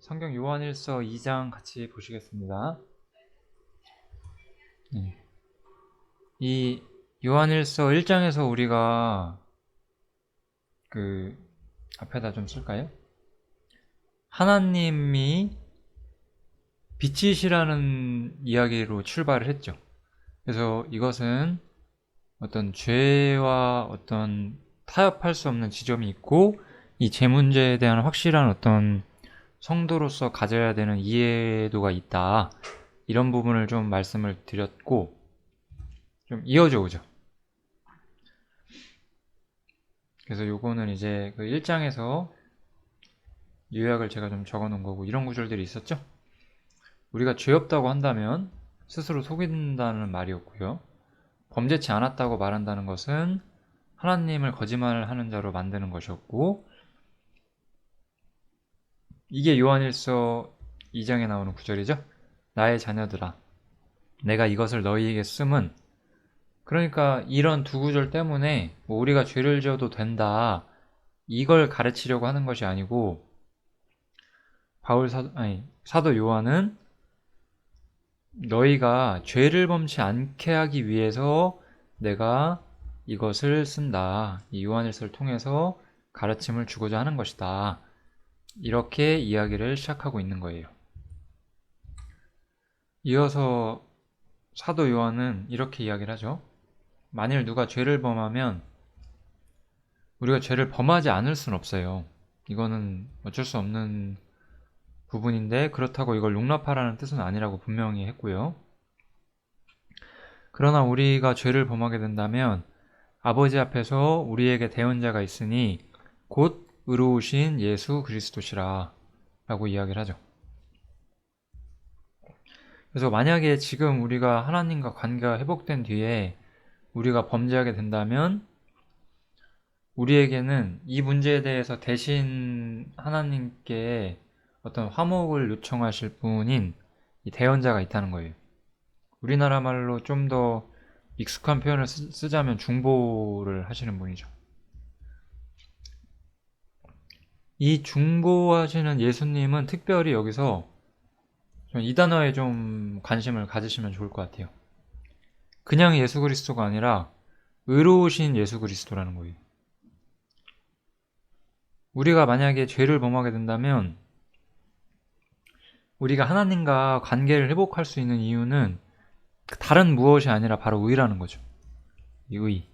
성경 요한일서 2장 같이 보시겠습니다. 이 요한일서 1장에서 우리가 앞에다 좀 쓸까요? 하나님이 빛이시라는 이야기로 출발을 했죠. 그래서 이것은 어떤 죄와 어떤 타협할 수 없는 지점이 있고, 이 죄 문제에 대한 확실한 어떤 성도로서 가져야 되는 이해도가 있다, 이런 부분을 좀 말씀을 드렸고, 좀 이어져 오죠. 그래서 요거는 이제 그 1장에서 요약을 제가 좀 적어 놓은 거고, 이런 구절들이 있었죠. 우리가 죄 없다고 한다면 스스로 속인다는 말이었고요. 범죄치 않았다고 말한다는 것은 하나님을 거짓말하는 자로 만드는 것이었고, 이게 요한일서 2장에 나오는 구절이죠. 나의 자녀들아, 내가 이것을 너희에게 쓰면, 그러니까 이런 두 구절 때문에 뭐 우리가 죄를 지어도 된다, 이걸 가르치려고 하는 것이 아니고, 사도 요한은 너희가 죄를 범치 않게 하기 위해서 내가 이것을 쓴다, 이 요한일서를 통해서 가르침을 주고자 하는 것이다, 이렇게 이야기를 시작하고 있는 거예요. 이어서 사도 요한은 이렇게 이야기를 하죠. 만일 누가 죄를 범하면 우리가 죄를 범하지 않을 수는 없어요. 이거는 어쩔 수 없는 부분인데, 그렇다고 이걸 용납하라는 뜻은 아니라고 분명히 했고요. 그러나 우리가 죄를 범하게 된다면 아버지 앞에서 우리에게 대언자가 있으니 곧 의로우신 예수 그리스도시라 라고 이야기를 하죠. 그래서 만약에 지금 우리가 하나님과 관계가 회복된 뒤에 우리가 범죄하게 된다면 우리에게는 이 문제에 대해서 대신 하나님께 어떤 화목을 요청하실 분인 이 대언자가 있다는 거예요. 우리나라 말로 좀 더 익숙한 표현을 쓰자면 중보를 하시는 분이죠. 이 중보하시는 예수님은 특별히 여기서 이 단어에 좀 관심을 가지시면 좋을 것 같아요. 그냥 예수 그리스도가 아니라 의로우신 예수 그리스도라는 거예요. 우리가 만약에 죄를 범하게 된다면 우리가 하나님과 관계를 회복할 수 있는 이유는 다른 무엇이 아니라 바로 의라는 거죠. 이 의.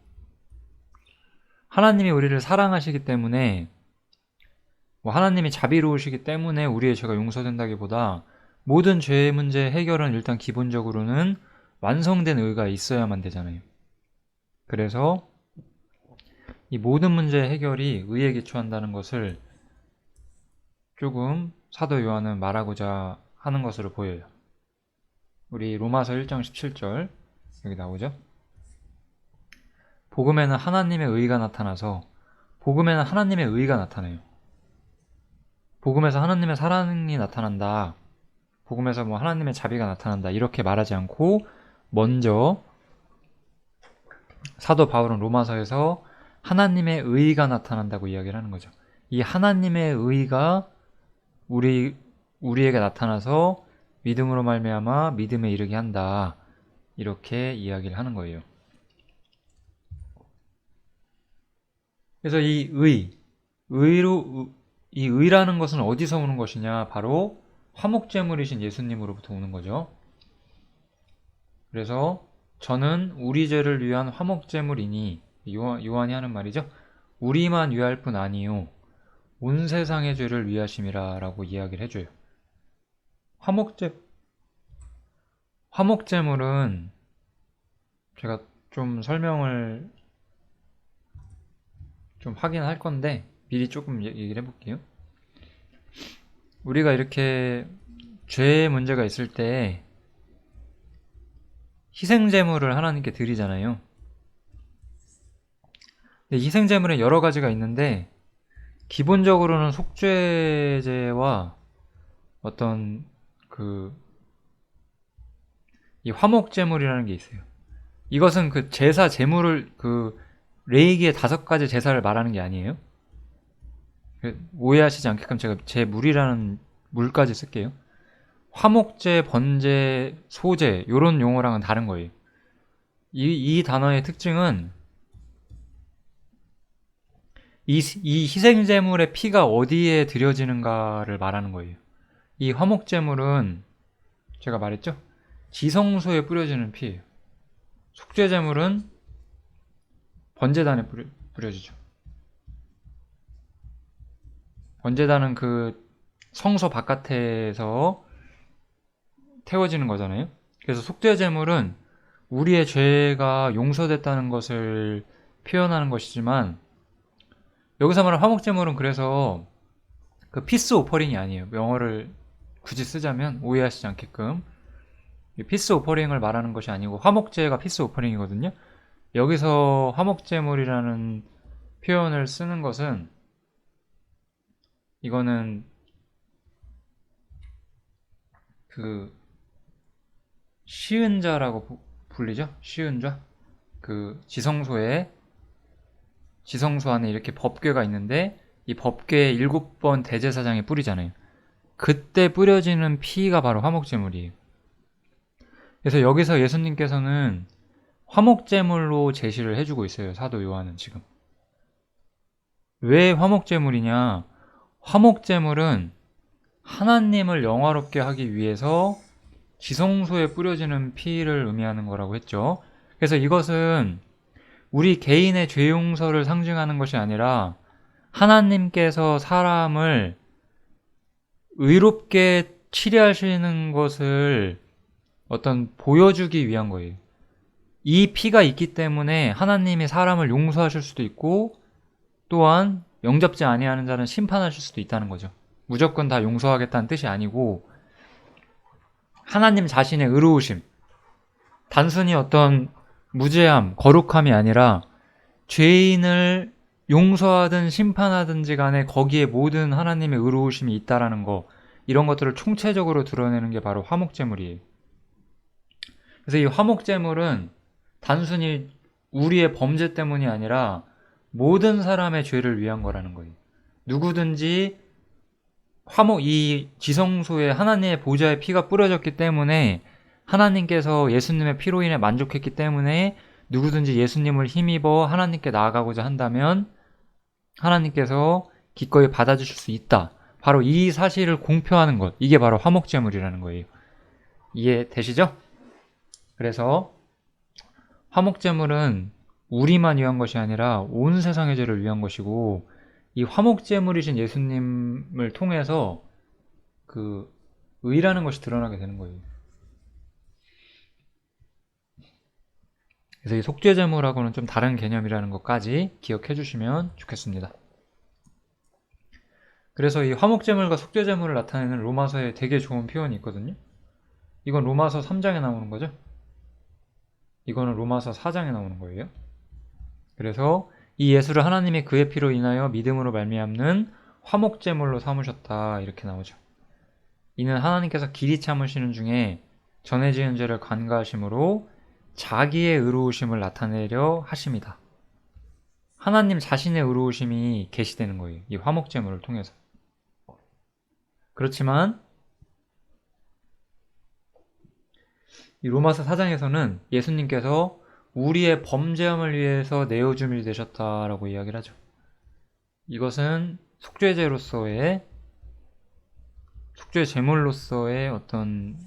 하나님이 우리를 사랑하시기 때문에, 하나님이 자비로우시기 때문에 우리의 죄가 용서된다기보다 모든 죄의 문제 해결은 일단 기본적으로는 완성된 의가 있어야만 되잖아요. 그래서 이 모든 문제 해결이 의에 기초한다는 것을 조금 사도 요한은 말하고자 하는 것으로 보여요. 우리 로마서 1장 17절 여기 나오죠. 복음에는 하나님의 의가 나타나서, 복음에는 하나님의 의가 나타나요. 복음에서 하나님의 사랑이 나타난다, 복음에서 하나님의 자비가 나타난다, 이렇게 말하지 않고 먼저 사도 바울은 로마서에서 하나님의 의가 나타난다고 이야기를 하는 거죠. 이 하나님의 의가 우리에게 나타나서 믿음으로 말미암아 믿음에 이르게 한다, 이렇게 이야기를 하는 거예요. 그래서 이 의라는 것은 어디서 오는 것이냐? 바로 화목제물이신 예수님으로부터 오는 거죠. 그래서 저는 우리 죄를 위한 화목제물이니, 요한이 하는 말이죠. 우리만 위할 뿐 아니요 온 세상의 죄를 위하심이라 라고 이야기를 해줘요. 화목제물은 제가 좀 설명을 좀 하긴 할 건데 미리 조금 얘기를 해볼게요. 우리가 이렇게 죄의 문제가 있을 때 희생제물을 하나님께 드리잖아요. 희생제물에 여러 가지가 있는데 기본적으로는 속죄제와 어떤 이 화목제물이라는 게 있어요. 이것은 그 제사 제물을 레이기의 5가지 제사를 말하는 게 아니에요. 오해하시지 않게끔 제가 제물이라는 물까지 쓸게요. 화목제, 번제, 소제 요런 용어랑은 다른 거예요. 이 단어의 특징은 이 희생제물의 피가 어디에 들여지는가를 말하는 거예요. 이 화목제물은 제가 말했죠? 지성소에 뿌려지는 피예요. 속죄제물은 번제단에 뿌려지죠. 번제단은 그 성소 바깥에서 태워지는 거잖아요. 그래서 속죄제물은 우리의 죄가 용서됐다는 것을 표현하는 것이지만, 여기서 말하는 화목제물은 그래서 그 피스 오퍼링이 아니에요. 영어를 굳이 쓰자면 오해하시지 않게끔 피스 오퍼링을 말하는 것이 아니고 화목제가 피스 오퍼링이거든요. 여기서 화목제물이라는 표현을 쓰는 것은, 이거는 그 시은자라고 불리죠. 시은자. 그 지성소 안에 이렇게 법궤가 있는데 이 법궤에 7번 대제사장이 뿌리잖아요. 그때 뿌려지는 피가 바로 화목제물이에요. 그래서 여기서 예수님께서는 화목제물로 제시를 해주고 있어요. 사도 요한은 지금. 왜 화목제물이냐? 화목제물은 하나님을 영화롭게 하기 위해서 지성소에 뿌려지는 피를 의미하는 거라고 했죠. 그래서 이것은 우리 개인의 죄 용서를 상징하는 것이 아니라 하나님께서 사람을 의롭게 치료하시는 것을 어떤 보여주기 위한 거예요. 이 피가 있기 때문에 하나님이 사람을 용서하실 수도 있고, 또한 영접지 아니하는 자는 심판하실 수도 있다는 거죠. 무조건 다 용서하겠다는 뜻이 아니고, 하나님 자신의 의로우심, 단순히 어떤 무죄함, 거룩함이 아니라 죄인을 용서하든 심판하든지 간에 거기에 모든 하나님의 의로우심이 있다라는 거, 이런 것들을 총체적으로 드러내는 게 바로 화목제물이에요. 그래서 이 화목제물은 단순히 우리의 범죄 때문이 아니라 모든 사람의 죄를 위한 거라는 거예요. 누구든지 이 지성소에 하나님의 보좌의 피가 뿌려졌기 때문에, 하나님께서 예수님의 피로 인해 만족했기 때문에 누구든지 예수님을 힘입어 하나님께 나아가고자 한다면 하나님께서 기꺼이 받아주실 수 있다. 바로 이 사실을 공표하는 것, 이게 바로 화목제물이라는 거예요. 이해되시죠? 그래서 화목제물은 우리만 위한 것이 아니라 온 세상의 죄를 위한 것이고, 이 화목제물이신 예수님을 통해서 그 의라는 것이 드러나게 되는 거예요. 그래서 이 속죄제물하고는 좀 다른 개념이라는 것까지 기억해 주시면 좋겠습니다. 그래서 이 화목제물과 속죄제물을 나타내는 로마서에 되게 좋은 표현이 있거든요. 이건 로마서 3장에 나오는 거죠. 이거는 로마서 4장에 나오는 거예요. 그래서 이 예수를 하나님이 그의 피로 인하여 믿음으로 말미암는 화목제물로 삼으셨다, 이렇게 나오죠. 이는 하나님께서 길이 참으시는 중에 전에 지은 죄를 간과하심으로 자기의 의로우심을 나타내려 하심이다. 하나님 자신의 의로우심이 계시되는 거예요. 이 화목제물을 통해서. 그렇지만 이 로마서 4장에서는 예수님께서 우리의 범죄함을 위해서 내어줌이 되셨다라고 이야기를 하죠. 이것은 속죄제물로서의 어떤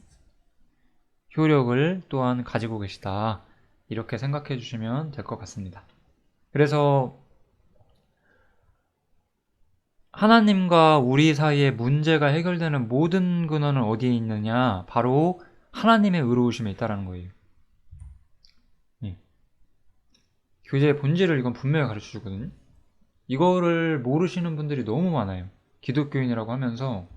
효력을 또한 가지고 계시다, 이렇게 생각해 주시면 될 것 같습니다. 그래서 하나님과 우리 사이에 문제가 해결되는 모든 근원은 어디에 있느냐? 바로 하나님의 의로우심에 있다는 거예요. 교제의 본질을 이건 분명히 가르쳐 주거든요. 이거를 모르시는 분들이 너무 많아요. 기독교인이라고 하면서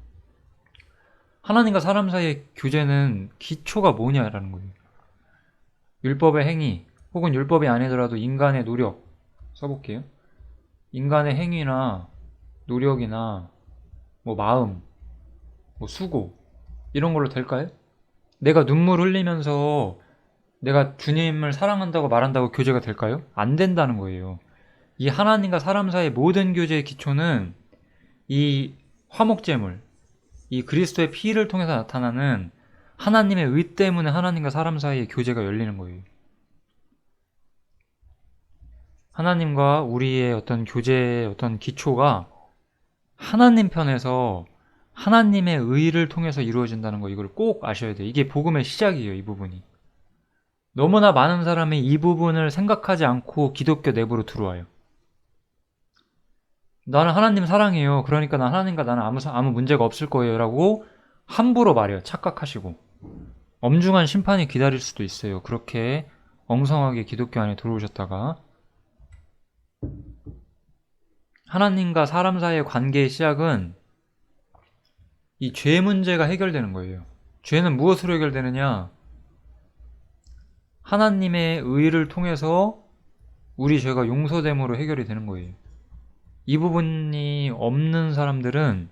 하나님과 사람 사이의 교제는 기초가 뭐냐라는 거예요. 율법의 행위, 혹은 율법이 아니더라도 인간의 노력, 써볼게요. 인간의 행위나 노력이나 뭐 마음, 뭐 수고, 이런 걸로 될까요? 내가 눈물 흘리면서 내가 주님을 사랑한다고 말한다고 교제가 될까요? 안 된다는 거예요. 이 하나님과 사람 사이의 모든 교제의 기초는 이 화목제물, 이 그리스도의 피를 통해서 나타나는 하나님의 의 때문에 하나님과 사람 사이의 교제가 열리는 거예요. 하나님과 우리의 어떤 교제의 어떤 기초가 하나님 편에서 하나님의 의를 통해서 이루어진다는 거, 이걸 꼭 아셔야 돼요. 이게 복음의 시작이에요, 이 부분이. 너무나 많은 사람이 이 부분을 생각하지 않고 기독교 내부로 들어와요. 나는 하나님 사랑해요. 그러니까 난 하나님과 나는 아무 문제가 없을 거예요. 라고 함부로 말해요. 착각하시고. 엄중한 심판이 기다릴 수도 있어요. 그렇게 엉성하게 기독교 안에 들어오셨다가. 하나님과 사람 사이의 관계의 시작은 이 죄 문제가 해결되는 거예요. 죄는 무엇으로 해결되느냐? 하나님의 의를 통해서 우리 죄가 용서됨으로 해결이 되는 거예요. 이 부분이 없는 사람들은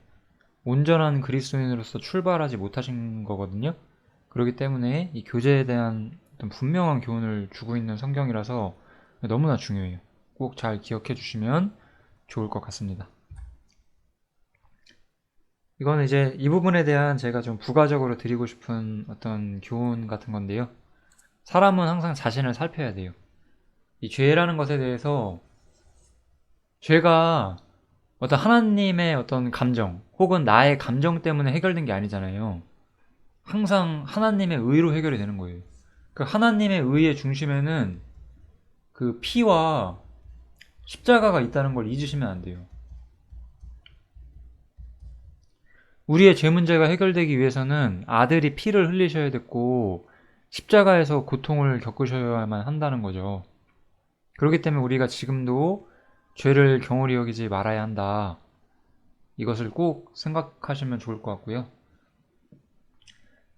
온전한 그리스도인으로서 출발하지 못하신 거거든요. 그렇기 때문에 이 교제에 대한 어떤 분명한 교훈을 주고 있는 성경이라서 너무나 중요해요. 꼭 잘 기억해 주시면 좋을 것 같습니다. 이거는 이제 이 부분에 대한 제가 좀 부가적으로 드리고 싶은 어떤 교훈 같은 건데요. 사람은 항상 자신을 살펴야 돼요. 이 죄라는 것에 대해서 죄가 어떤 하나님의 어떤 감정 혹은 나의 감정 때문에 해결된 게 아니잖아요. 항상 하나님의 의로 해결이 되는 거예요. 그 하나님의 의의 중심에는 그 피와 십자가가 있다는 걸 잊으시면 안 돼요. 우리의 죄 문제가 해결되기 위해서는 아들이 피를 흘리셔야 됐고 십자가에서 고통을 겪으셔야만 한다는 거죠. 그렇기 때문에 우리가 지금도 죄를 경홀히 여기지 말아야 한다. 이것을 꼭 생각하시면 좋을 것 같고요.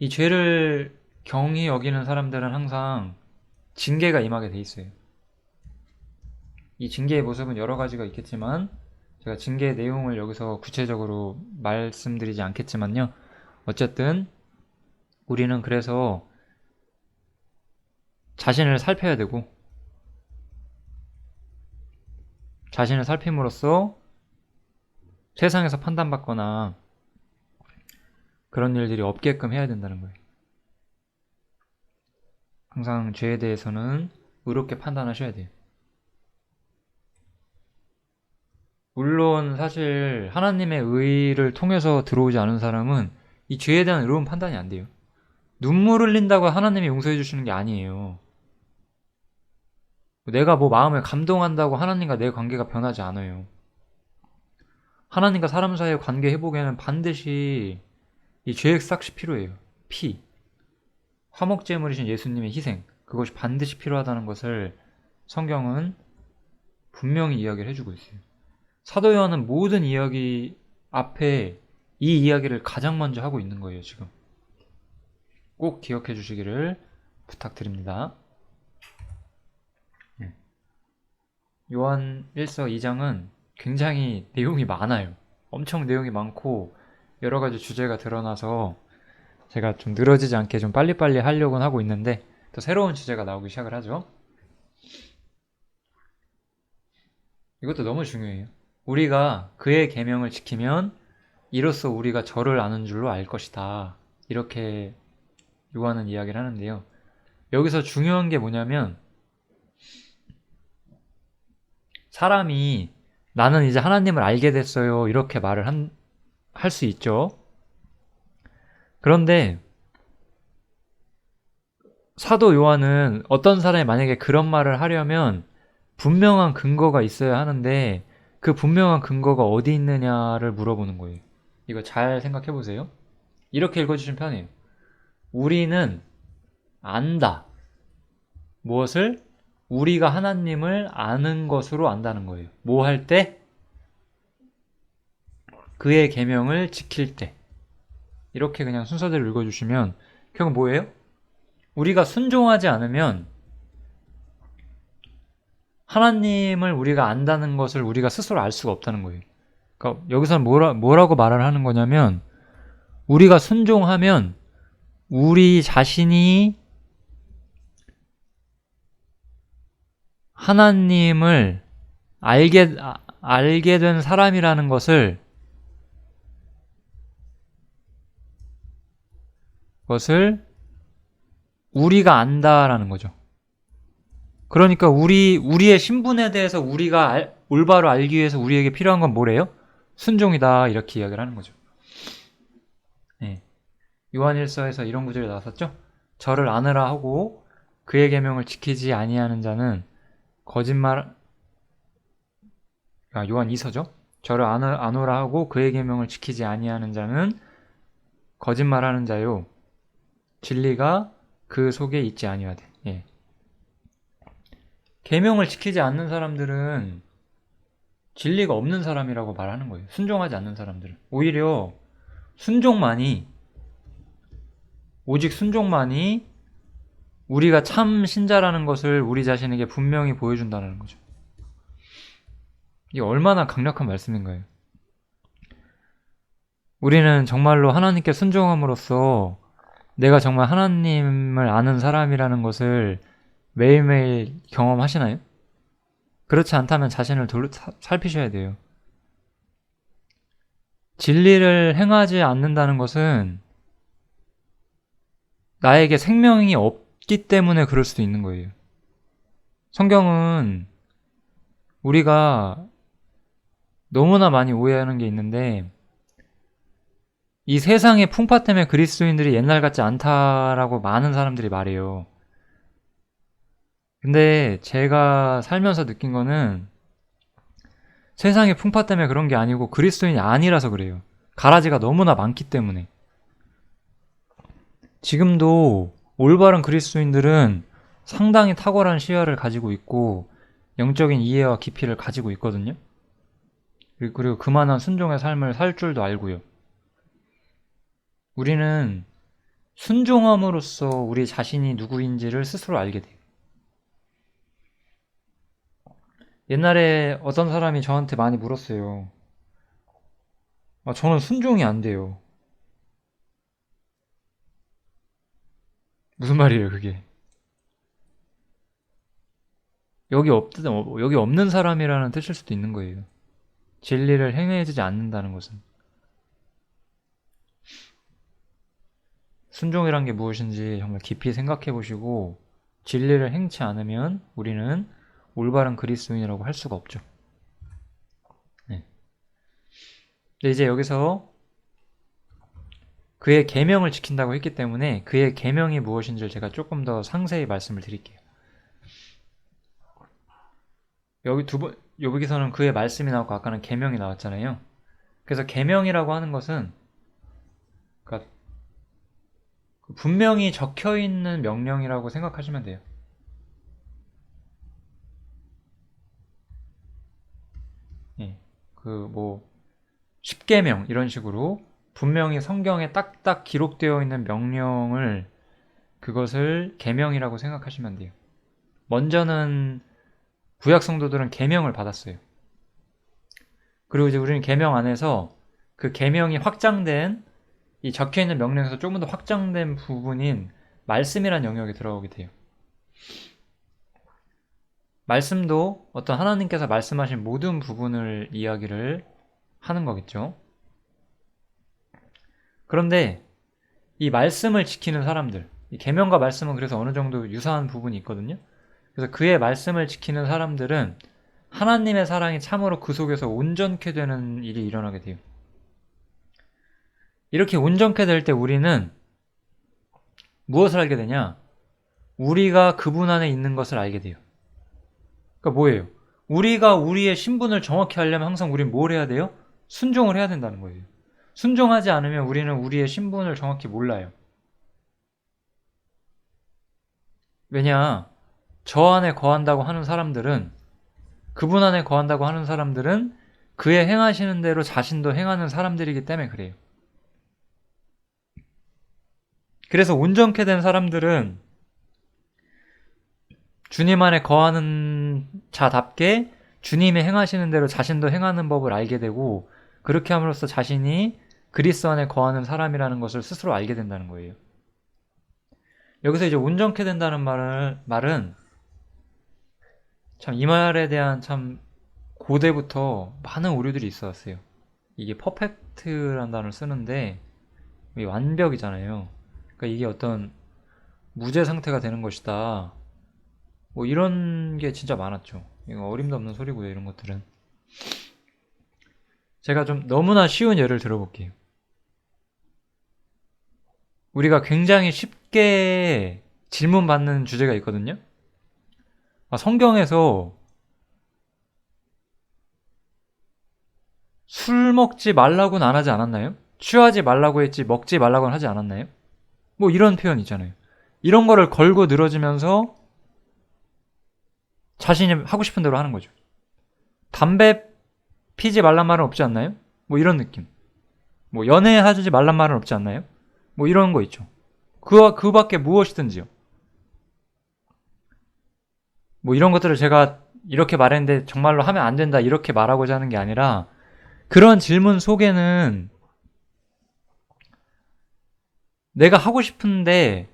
이 죄를 경히 여기는 사람들은 항상 징계가 임하게 돼 있어요. 이 징계의 모습은 여러 가지가 있겠지만 제가 징계의 내용을 여기서 구체적으로 말씀드리지 않겠지만요. 어쨌든 우리는 그래서 자신을 살펴야 되고 자신을 살핌으로써 세상에서 판단받거나 그런 일들이 없게끔 해야 된다는 거예요. 항상 죄에 대해서는 의롭게 판단하셔야 돼요. 물론 사실 하나님의 의를 통해서 들어오지 않은 사람은 이 죄에 대한 의로운 판단이 안 돼요. 눈물 흘린다고 하나님이 용서해 주시는 게 아니에요. 내가 뭐 마음을 감동한다고 하나님과 내 관계가 변하지 않아요. 하나님과 사람 사이의 관계 회복에는 반드시 이 죄의 삭시 필요해요. 피. 화목제물이신 예수님의 희생. 그것이 반드시 필요하다는 것을 성경은 분명히 이야기를 해주고 있어요. 사도 요한은 모든 이야기 앞에 이 이야기를 가장 먼저 하고 있는 거예요, 지금. 꼭 기억해 주시기를 부탁드립니다. 요한 1서 2장은 굉장히 내용이 많아요. 엄청 내용이 많고 여러 가지 주제가 드러나서 제가 좀 늘어지지 않게 좀 빨리빨리 하려고는 하고 있는데 또 새로운 주제가 나오기 시작을 하죠. 이것도 너무 중요해요. 우리가 그의 계명을 지키면 이로써 우리가 저를 아는 줄로 알 것이다. 이렇게 요한은 이야기를 하는데요. 여기서 중요한 게 뭐냐면 사람이 나는 이제 하나님을 알게 됐어요. 이렇게 말을 할 수 있죠. 그런데 사도 요한은 어떤 사람이 만약에 그런 말을 하려면 분명한 근거가 있어야 하는데 그 분명한 근거가 어디 있느냐를 물어보는 거예요. 이거 잘 생각해 보세요. 이렇게 읽어주시면 편해요. 우리는 안다. 무엇을? 우리가 하나님을 아는 것으로 안다는 거예요. 뭐 할 때? 그의 계명을 지킬 때. 이렇게 그냥 순서대로 읽어주시면 결국 뭐예요? 우리가 순종하지 않으면 하나님을 우리가 안다는 것을 우리가 스스로 알 수가 없다는 거예요. 그러니까 여기서는 뭐라고 말을 하는 거냐면 우리가 순종하면 우리 자신이 하나님을 알게 된 사람이라는 것을 것을 우리가 안다라는 거죠. 그러니까 우리의 신분에 대해서 우리가 올바로 알기 위해서 우리에게 필요한 건 뭐래요? 순종이다. 이렇게 이야기를 하는 거죠. 네. 요한일서에서 이런 구절이 나왔었죠. 저를 아느라 하고 그의 계명을 지키지 아니하는 자는 거짓말. 요한 2서죠. 저를 아노라 하고 그의 계명을 지키지 아니하는 자는 거짓말하는 자요. 진리가 그 속에 있지 아니하되. 예. 계명을 지키지 않는 사람들은 진리가 없는 사람이라고 말하는 거예요. 순종하지 않는 사람들은. 오히려 오직 순종만이 우리가 참 신자라는 것을 우리 자신에게 분명히 보여준다는 거죠. 이게 얼마나 강력한 말씀인가요? 우리는 정말로 하나님께 순종함으로써 내가 정말 하나님을 아는 사람이라는 것을 매일매일 경험하시나요? 그렇지 않다면 자신을 살피셔야 돼요. 진리를 행하지 않는다는 것은 나에게 생명이 없기 때문에 그럴 수도 있는 거예요. 성경은 우리가 너무나 많이 오해하는 게 있는데, 이 세상의 풍파 때문에 그리스도인들이 옛날 같지 않다라고 많은 사람들이 말해요. 근데 제가 살면서 느낀 거는 세상의 풍파 때문에 그런 게 아니고 그리스도인이 아니라서 그래요. 가라지가 너무나 많기 때문에. 지금도 올바른 그리스도인들은 상당히 탁월한 시야를 가지고 있고 영적인 이해와 깊이를 가지고 있거든요. 그리고 그만한 순종의 삶을 살 줄도 알고요. 우리는 순종함으로써 우리 자신이 누구인지를 스스로 알게 돼요. 옛날에 어떤 사람이 저한테 많이 물었어요. 저는 순종이 안 돼요. 무슨 말이에요, 그게? 여기 없는 사람이라는 뜻일 수도 있는 거예요. 진리를 행해지지 않는다는 것은. 순종이란 게 무엇인지 정말 깊이 생각해 보시고 진리를 행치 않으면 우리는 올바른 그리스도인이라고 할 수가 없죠. 네. 근데 이제 여기서 그의 계명을 지킨다고 했기 때문에 그의 계명이 무엇인지를 제가 조금 더 상세히 말씀을 드릴게요. 여기서는 그의 말씀이 나왔고 아까는 계명이 나왔잖아요. 그래서 계명이라고 하는 것은 그러니까 분명히 적혀 있는 명령이라고 생각하시면 돼요. 예. 십계명 이런 식으로 분명히 성경에 딱딱 기록되어 있는 명령을 그것을 계명이라고 생각하시면 돼요. 먼저는 구약 성도들은 계명을 받았어요. 그리고 이제 우리는 계명 안에서 그 계명이 확장된 이 적혀 있는 명령에서 조금 더 확장된 부분인 말씀이란 영역에 들어오게 돼요. 말씀도 어떤 하나님께서 말씀하신 모든 부분을 이야기를 하는 거겠죠. 그런데 이 말씀을 지키는 사람들, 이 계명과 말씀은 그래서 어느 정도 유사한 부분이 있거든요. 그래서 그의 말씀을 지키는 사람들은 하나님의 사랑이 참으로 그 속에서 온전케 되는 일이 일어나게 돼요. 이렇게 온전케 될 때 우리는 무엇을 알게 되냐? 우리가 그분 안에 있는 것을 알게 돼요. 그러니까 뭐예요? 우리가 우리의 신분을 정확히 알려면 항상 우리는 뭘 해야 돼요? 순종을 해야 된다는 거예요. 순종하지 않으면 우리는 우리의 신분을 정확히 몰라요. 왜냐? 저 안에 거한다고 하는 사람들은, 그분 안에 거한다고 하는 사람들은 그의 행하시는 대로 자신도 행하는 사람들이기 때문에 그래요. 그래서 온전케 된 사람들은 주님 안에 거하는 자답게 주님이 행하시는 대로 자신도 행하는 법을 알게 되고, 그렇게 함으로써 자신이 그리스도 안에 거하는 사람이라는 것을 스스로 알게 된다는 거예요. 여기서 이제 온전케 된다는 말은 참 이 말에 대한 참 고대부터 많은 오류들이 있어왔어요. 이게 퍼펙트란 단어를 쓰는데 완벽이잖아요. 그러니까 이게 어떤 무죄 상태가 되는 것이다. 뭐 이런 게 진짜 많았죠. 이거 어림도 없는 소리고요, 이런 것들은. 제가 좀 너무나 쉬운 예를 들어볼게요. 우리가 굉장히 쉽게 질문받는 주제가 있거든요. 성경에서 술 먹지 말라고는 안 하지 않았나요? 취하지 말라고 했지 먹지 말라고는 하지 않았나요? 뭐 이런 표현 있잖아요. 이런 거를 걸고 늘어지면서 자신이 하고 싶은 대로 하는 거죠. 담배 피지 말란 말은 없지 않나요? 뭐 이런 느낌. 뭐 연애하지 말란 말은 없지 않나요? 뭐 이런 거 있죠. 그 밖에 무엇이든지요. 뭐 이런 것들을 제가 이렇게 말했는데 정말로 하면 안 된다 이렇게 말하고자 하는 게 아니라, 그런 질문 속에는 내가 하고 싶은데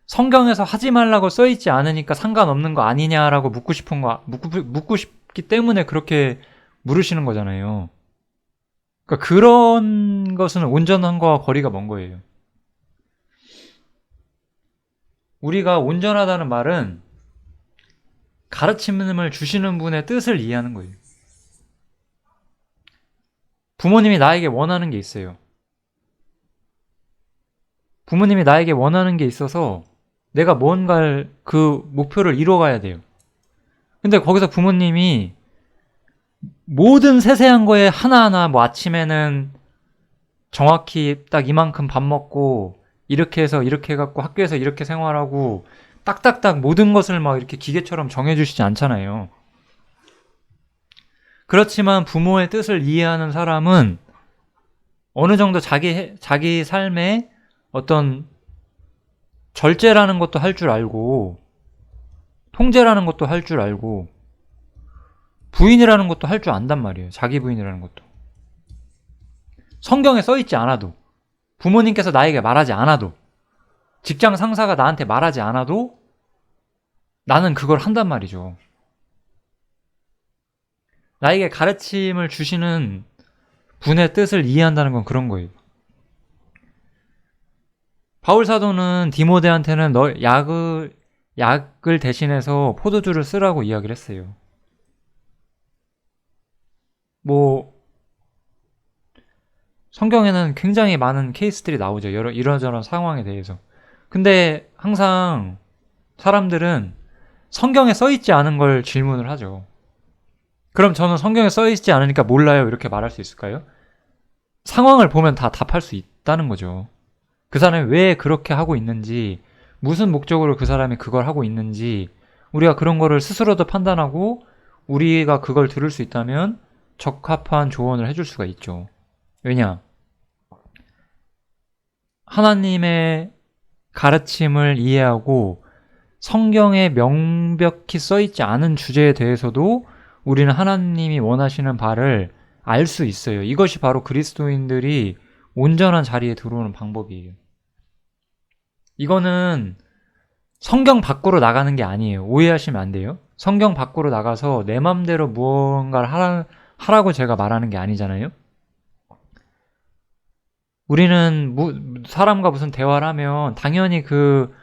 성경에서 하지 말라고 써있지 않으니까 상관없는 거 아니냐라고 묻고 싶기 때문에 그렇게 물으시는 거잖아요. 그러니까 그런 것은 온전한 거와 거리가 먼 거예요. 우리가 온전하다는 말은 가르침을 주시는 분의 뜻을 이해하는 거예요. 부모님이 나에게 원하는 게 있어요. 부모님이 나에게 원하는 게 있어서 내가 뭔가를 그 목표를 이뤄가야 돼요. 근데 거기서 부모님이 모든 세세한 거에 하나하나, 뭐 아침에는 정확히 딱 이만큼 밥 먹고 이렇게 해서 이렇게 해갖고 학교에서 이렇게 생활하고 딱딱딱 모든 것을 막 이렇게 기계처럼 정해주시지 않잖아요. 그렇지만 부모의 뜻을 이해하는 사람은 어느 정도 자기 삶에 어떤 절제라는 것도 할 줄 알고, 통제라는 것도 할 줄 알고, 부인이라는 것도 할 줄 안단 말이에요. 자기 부인이라는 것도. 성경에 써있지 않아도, 부모님께서 나에게 말하지 않아도, 직장 상사가 나한테 말하지 않아도 나는 그걸 한단 말이죠. 나에게 가르침을 주시는 분의 뜻을 이해한다는 건 그런 거예요. 바울 사도는 디모데한테는 약을 대신해서 포도주를 쓰라고 이야기를 했어요. 뭐 성경에는 굉장히 많은 케이스들이 나오죠. 이런저런 상황에 대해서. 근데 항상 사람들은 성경에 써있지 않은 걸 질문을 하죠. 그럼 저는 성경에 써있지 않으니까 몰라요 이렇게 말할 수 있을까요? 상황을 보면 다 답할 수 있다는 거죠. 그 사람이 왜 그렇게 하고 있는지, 무슨 목적으로 그 사람이 그걸 하고 있는지, 우리가 그런 거를 스스로도 판단하고 우리가 그걸 들을 수 있다면 적합한 조언을 해줄 수가 있죠. 왜냐? 하나님의 가르침을 이해하고 성경에 명백히 써있지 않은 주제에 대해서도 우리는 하나님이 원하시는 바를 알 수 있어요. 이것이 바로 그리스도인들이 온전한 자리에 들어오는 방법이에요. 이거는 성경 밖으로 나가는 게 아니에요. 오해하시면 안 돼요. 성경 밖으로 나가서 내 맘대로 무언가를 하라고 제가 말하는 게 아니잖아요. 우리는 사람과 무슨 대화를 하면 당연히 그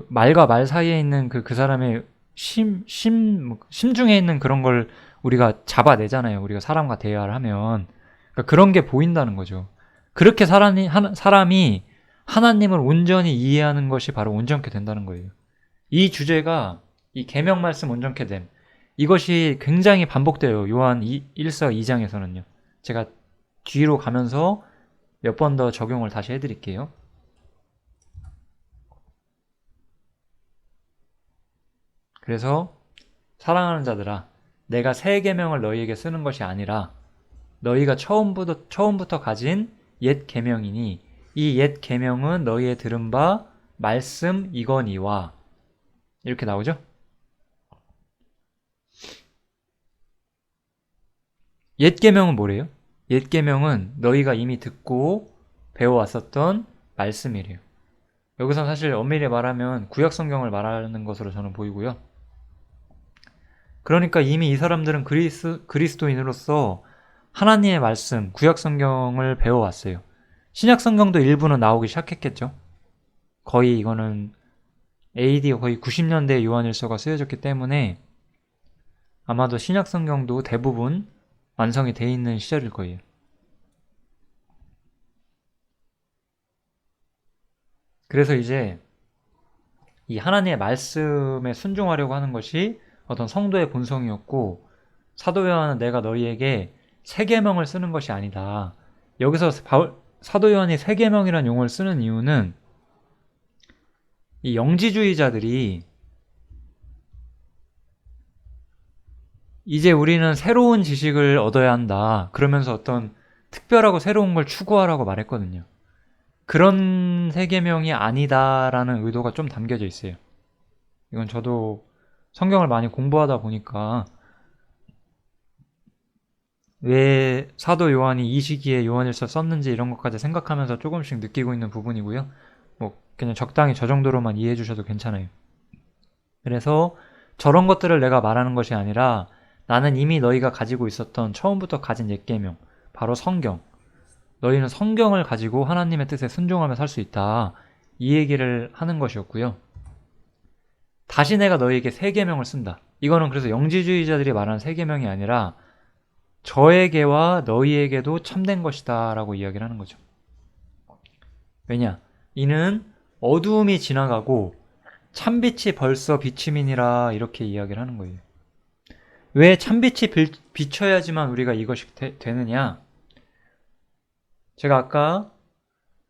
말과 말 사이에 있는 그 사람의 심중에 있는 그런 걸 우리가 잡아내잖아요. 우리가 사람과 대화를 하면. 그러니까 그런 게 보인다는 거죠. 그렇게 사람이 하나님을 온전히 이해하는 것이 바로 온전케 된다는 거예요. 이 주제가, 이 계명 말씀 온전케 됨, 이것이 굉장히 반복돼요. 요한 1서 2장에서는요. 제가 뒤로 가면서 몇 번 더 적용을 다시 해드릴게요. 그래서 사랑하는 자들아, 내가 새 계명을 너희에게 쓰는 것이 아니라 너희가 처음부터 가진 옛 계명이니 이 옛 계명은 너희의 들은 바 말씀 이거니와, 이렇게 나오죠? 옛 계명은 뭐래요? 옛 계명은 너희가 이미 듣고 배워왔었던 말씀이래요. 여기서 사실 엄밀히 말하면 구약 성경을 말하는 것으로 저는 보이고요. 그러니까 이미 이 사람들은 그리스도인으로서 하나님의 말씀, 구약 성경을 배워왔어요. 신약 성경도 일부는 나오기 시작했겠죠. 거의 이거는 AD 거의 90년대 요한일서가 쓰여졌기 때문에 아마도 신약 성경도 대부분 완성이 돼 있는 시절일 거예요. 그래서 이제 이 하나님의 말씀에 순종하려고 하는 것이 어떤 성도의 본성이었고, 사도 요한은 내가 너희에게 세 계명을 쓰는 것이 아니다. 여기서 사도 요한이 세 계명이라는 용어를 쓰는 이유는 이 영지주의자들이 이제 우리는 새로운 지식을 얻어야 한다, 그러면서 어떤 특별하고 새로운 걸 추구하라고 말했거든요. 그런 세 계명이 아니다라는 의도가 좀 담겨져 있어요. 이건 저도 성경을 많이 공부하다 보니까 왜 사도 요한이 이 시기에 요한일서 썼는지 이런 것까지 생각하면서 조금씩 느끼고 있는 부분이고요. 뭐 그냥 적당히 저 정도로만 이해해 주셔도 괜찮아요. 그래서 저런 것들을 내가 말하는 것이 아니라 나는 이미 너희가 가지고 있었던 처음부터 가진 옛 계명, 바로 성경. 너희는 성경을 가지고 하나님의 뜻에 순종하며 살 수 있다, 이 얘기를 하는 것이었고요. 다시 내가 너희에게 새 계명을 쓴다. 이거는 그래서 영지주의자들이 말하는 새 계명이 아니라 저에게와 너희에게도 참된 것이다 라고 이야기를 하는 거죠. 왜냐? 이는 어두움이 지나가고 참빛이 벌써 비침이니라, 이렇게 이야기를 하는 거예요. 왜 참빛이 비쳐야지만 우리가 이것이 되느냐? 제가 아까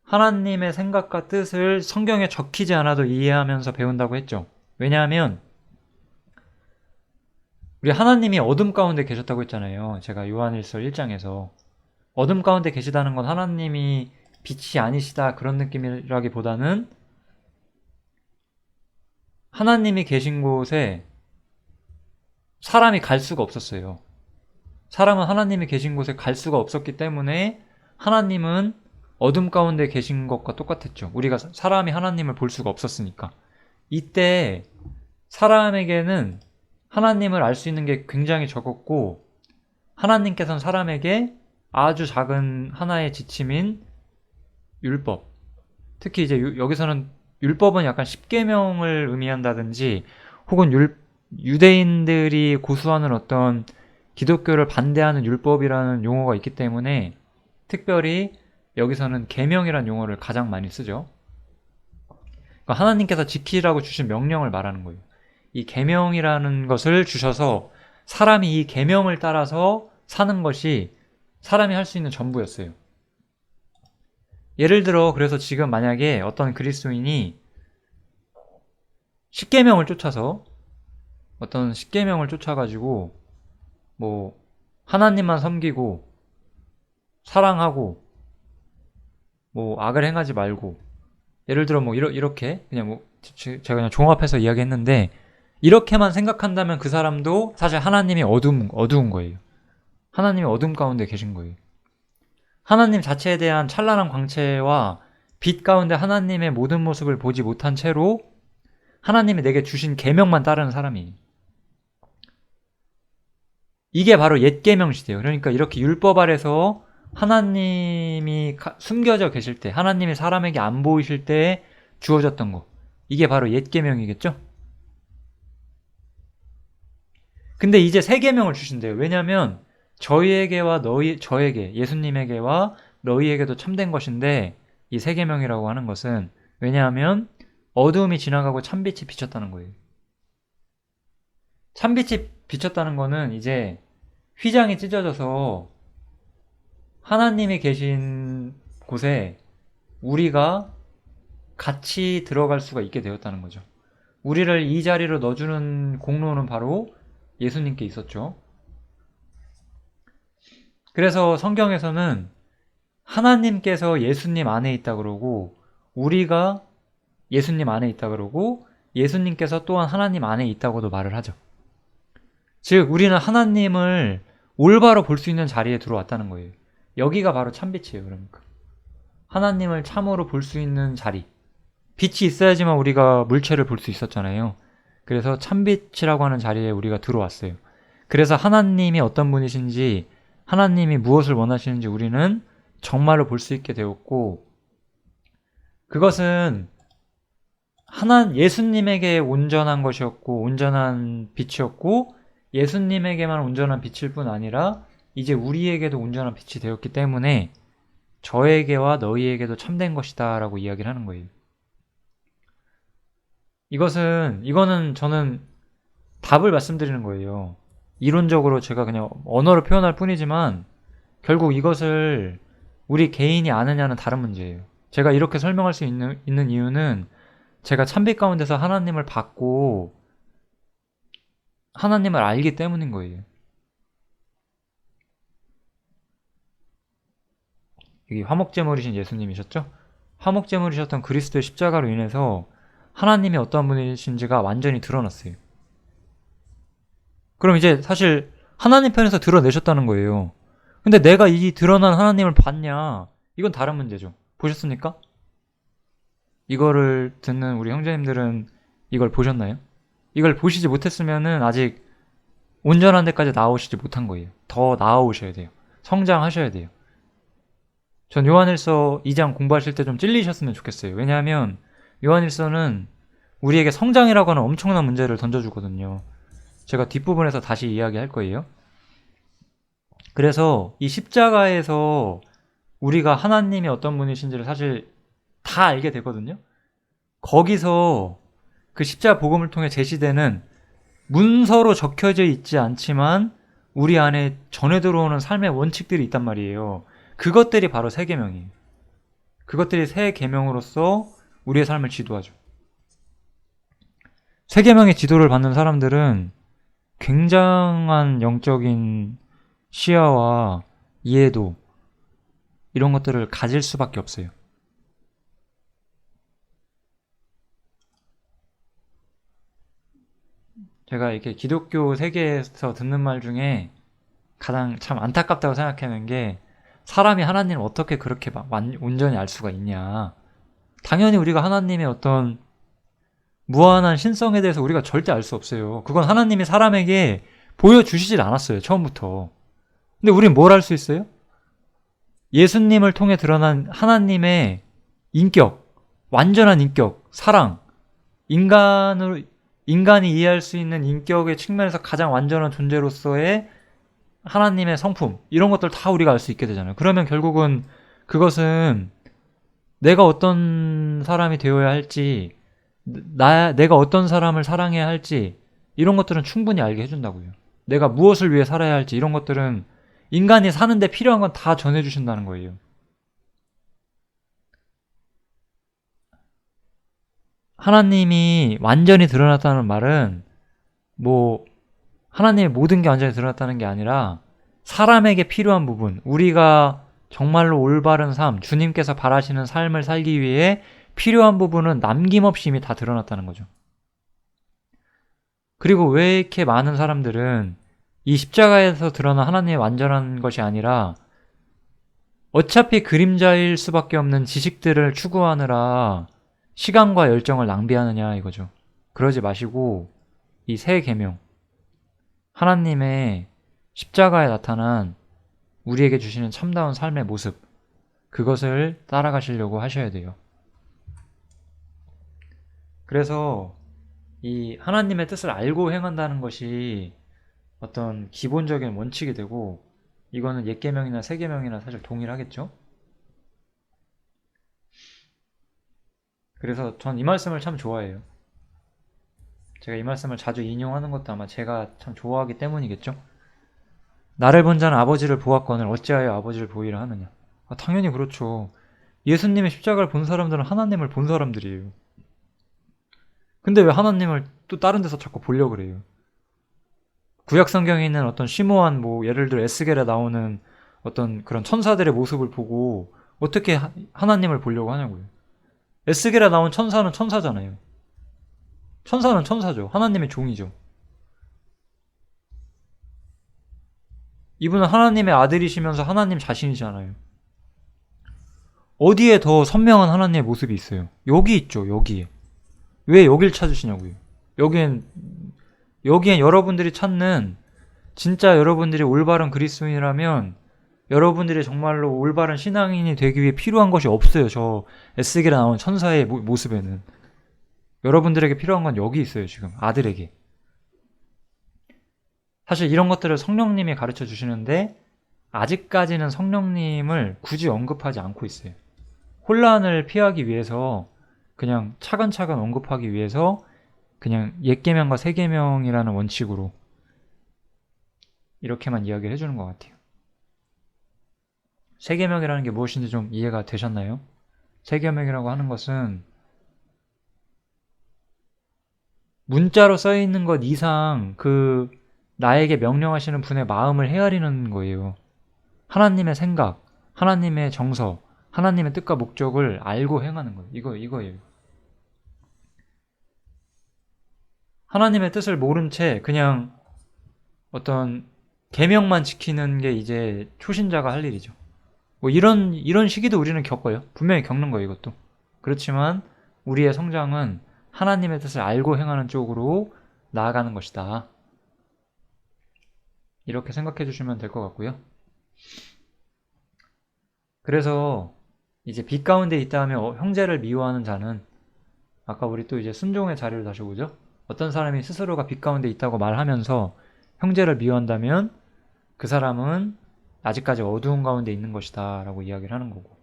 하나님의 생각과 뜻을 성경에 적히지 않아도 이해하면서 배운다고 했죠. 왜냐하면 우리 하나님이 어둠 가운데 계셨다고 했잖아요. 제가 요한일서 1장에서 어둠 가운데 계시다는 건 하나님이 빛이 아니시다 그런 느낌이라기보다는 하나님이 계신 곳에 사람이 갈 수가 없었어요. 사람은 하나님이 계신 곳에 갈 수가 없었기 때문에 하나님은 어둠 가운데 계신 것과 똑같았죠. 우리가 사람이 하나님을 볼 수가 없었으니까. 이때 사람에게는 하나님을 알 수 있는 게 굉장히 적었고, 하나님께서는 사람에게 아주 작은 하나의 지침인 율법, 특히 이제 여기서는 율법은 약간 십계명을 의미한다든지 혹은 유대인들이 고수하는 어떤 기독교를 반대하는 율법이라는 용어가 있기 때문에 특별히 여기서는 계명이라는 용어를 가장 많이 쓰죠. 그러니까 하나님께서 지키라고 주신 명령을 말하는 거예요. 이 계명이라는 것을 주셔서 사람이 이 계명을 따라서 사는 것이 사람이 할 수 있는 전부였어요. 예를 들어 그래서 지금 만약에 어떤 그리스도인이 십계명을 쫓아서 어떤 십계명을 쫓아가지고 뭐 하나님만 섬기고 사랑하고 뭐 악을 행하지 말고, 예를 들어 뭐 이렇게 그냥 뭐 제가 그냥 종합해서 이야기했는데, 이렇게만 생각한다면 그 사람도 사실 하나님이 어두운 거예요. 하나님이 어둠 가운데 계신 거예요. 하나님 자체에 대한 찬란한 광채와 빛 가운데 하나님의 모든 모습을 보지 못한 채로 하나님이 내게 주신 계명만 따르는 사람이에요. 이게 바로 옛 계명 시대예요. 그러니까 이렇게 율법 아래서 하나님이 숨겨져 계실 때, 하나님이 사람에게 안 보이실 때 주어졌던 거, 이게 바로 옛 계명이겠죠? 근데 이제 새 계명을 주신대요. 왜냐하면 저에게, 예수님에게와 너희에게도 참된 것인데, 이 새 계명이라고 하는 것은, 왜냐하면 어두움이 지나가고 참빛이 비쳤다는 거예요. 참빛이 비쳤다는 거는 이제 휘장이 찢어져서 하나님이 계신 곳에 우리가 같이 들어갈 수가 있게 되었다는 거죠. 우리를 이 자리로 넣어주는 공로는 바로 예수님께 있었죠. 그래서 성경에서는 하나님께서 예수님 안에 있다 그러고, 우리가 예수님 안에 있다 그러고, 예수님께서 또한 하나님 안에 있다고도 말을 하죠. 즉 우리는 하나님을 올바로 볼 수 있는 자리에 들어왔다는 거예요. 여기가 바로 참빛이에요. 그러니까 하나님을 참으로 볼 수 있는 자리, 빛이 있어야지만 우리가 물체를 볼 수 있었잖아요. 그래서 참빛이라고 하는 자리에 우리가 들어왔어요. 그래서 하나님이 어떤 분이신지, 하나님이 무엇을 원하시는지 우리는 정말로 볼 수 있게 되었고, 그것은 예수님에게 온전한 것이었고 온전한 빛이었고 예수님에게만 온전한 빛일 뿐 아니라 이제 우리에게도 온전한 빛이 되었기 때문에 저에게와 너희에게도 참된 것이다 라고 이야기를 하는 거예요. 이거는 저는 답을 말씀드리는 거예요. 이론적으로 제가 그냥 언어로 표현할 뿐이지만 결국 이것을 우리 개인이 아느냐는 다른 문제예요. 제가 이렇게 설명할 수 있는 이유는 제가 참빛 가운데서 하나님을 받고 하나님을 알기 때문인 거예요. 여기 화목제물이신 예수님이셨죠? 화목제물이셨던 그리스도의 십자가로 인해서 하나님이 어떤 분이신지가 완전히 드러났어요. 그럼 이제 사실 하나님 편에서 드러내셨다는 거예요. 근데 내가 이 드러난 하나님을 봤냐? 이건 다른 문제죠. 보셨습니까? 이거를 듣는 우리 형제님들은 이걸 보셨나요? 이걸 보시지 못했으면은 아직 온전한 데까지 나아오시지 못한 거예요. 더 나아오셔야 돼요. 성장하셔야 돼요. 전 요한일서 2장 공부하실 때 좀 찔리셨으면 좋겠어요. 왜냐하면 요한일서는 우리에게 성장이라고 하는 엄청난 문제를 던져주거든요. 제가 뒷부분에서 다시 이야기할 거예요. 그래서 이 십자가에서 우리가 하나님이 어떤 분이신지를 사실 다 알게 되거든요. 거기서 그 십자가 복음을 통해 제시되는 문서로 적혀져 있지 않지만 우리 안에 전해 들어오는 삶의 원칙들이 있단 말이에요. 그것들이 바로 새 계명이에요. 그것들이 새 계명으로서 우리의 삶을 지도하죠. 새 계명의 지도를 받는 사람들은 굉장한 영적인 시야와 이해도 이런 것들을 가질 수밖에 없어요. 제가 이렇게 기독교 세계에서 듣는 말 중에 가장 참 안타깝다고 생각하는 게 사람이 하나님을 어떻게 그렇게 온전히 알 수가 있냐. 당연히 우리가 하나님의 어떤 무한한 신성에 대해서 우리가 절대 알 수 없어요. 그건 하나님이 사람에게 보여주시질 않았어요. 처음부터. 근데 우린 뭘 알 수 있어요? 예수님을 통해 드러난 하나님의 인격, 완전한 인격, 사랑, 인간이 이해할 수 있는 인격의 측면에서 가장 완전한 존재로서의 하나님의 성품, 이런 것들 다 우리가 알 수 있게 되잖아요. 그러면 결국은 그것은 내가 어떤 사람이 되어야 할지, 내가 어떤 사람을 사랑해야 할지, 이런 것들은 충분히 알게 해준다고요. 내가 무엇을 위해 살아야 할지, 이런 것들은 인간이 사는데 필요한 건 다 전해주신다는 거예요. 하나님이 완전히 드러났다는 말은 하나님의 모든 게 완전히 드러났다는 게 아니라 사람에게 필요한 부분, 우리가 정말로 올바른 삶, 주님께서 바라시는 삶을 살기 위해 필요한 부분은 남김없이 이미 다 드러났다는 거죠. 그리고 왜 이렇게 많은 사람들은 이 십자가에서 드러난 하나님의 완전한 것이 아니라 어차피 그림자일 수밖에 없는 지식들을 추구하느라 시간과 열정을 낭비하느냐 이거죠. 그러지 마시고 이 새 계명, 하나님의 십자가에 나타난 우리에게 주시는 참다운 삶의 모습, 그것을 따라가시려고 하셔야 돼요. 그래서 이 하나님의 뜻을 알고 행한다는 것이 어떤 기본적인 원칙이 되고, 이거는 옛 계명이나 새 계명이나 사실 동일하겠죠. 그래서 전 이 말씀을 참 좋아해요. 제가 이 말씀을 자주 인용하는 것도 아마 제가 참 좋아하기 때문이겠죠. 나를 본 자는 아버지를 보았거늘 어찌하여 아버지를 보이라 하느냐. 당연히 그렇죠. 예수님의 십자가를 본 사람들은 하나님을 본 사람들이에요. 근데 왜 하나님을 또 다른 데서 자꾸 보려고 그래요? 구약 성경에 있는 어떤 심오한 예를 들어 에스겔에 나오는 어떤 그런 천사들의 모습을 보고 어떻게 하나님을 보려고 하냐고요. 에스겔에 나온 천사는 천사잖아요. 천사는 천사죠. 하나님의 종이죠. 이분은 하나님의 아들이시면서 하나님 자신이잖아요. 어디에 더 선명한 하나님의 모습이 있어요? 여기 있죠. 여기에. 왜 여길 찾으시냐고요. 여기엔 여러분들이 찾는, 진짜 여러분들이 올바른 그리스도인이라면 여러분들이 정말로 올바른 신앙인이 되기 위해 필요한 것이 없어요. 저 에스겔에 나온 천사의 모습에는. 여러분들에게 필요한 건 여기 있어요. 지금 아들에게. 사실 이런 것들을 성령님이 가르쳐 주시는데 아직까지는 성령님을 굳이 언급하지 않고 있어요. 혼란을 피하기 위해서 그냥 차근차근 언급하기 위해서 그냥 옛 계명과 새 계명이라는 원칙으로 이렇게만 이야기를 해주는 것 같아요. 새 계명이라는 게 무엇인지 좀 이해가 되셨나요? 새 계명이라고 하는 것은 문자로 써 있는 것 이상 그 나에게 명령하시는 분의 마음을 헤아리는 거예요. 하나님의 생각, 하나님의 정서, 하나님의 뜻과 목적을 알고 행하는 거예요. 이거예요. 하나님의 뜻을 모른 채 그냥 어떤 계명만 지키는 게 이제 초신자가 할 일이죠. 뭐 이런 시기도 우리는 겪어요. 분명히 겪는 거예요, 이것도. 그렇지만 우리의 성장은 하나님의 뜻을 알고 행하는 쪽으로 나아가는 것이다. 이렇게 생각해 주시면 될 것 같고요. 그래서 이제 빛 가운데 있다 하면 형제를 미워하는 자는 아까 우리 또 이제 순종의 자리를 다시 보죠. 어떤 사람이 스스로가 빛 가운데 있다고 말하면서 형제를 미워한다면 그 사람은 아직까지 어두운 가운데 있는 것이다 라고 이야기를 하는 거고.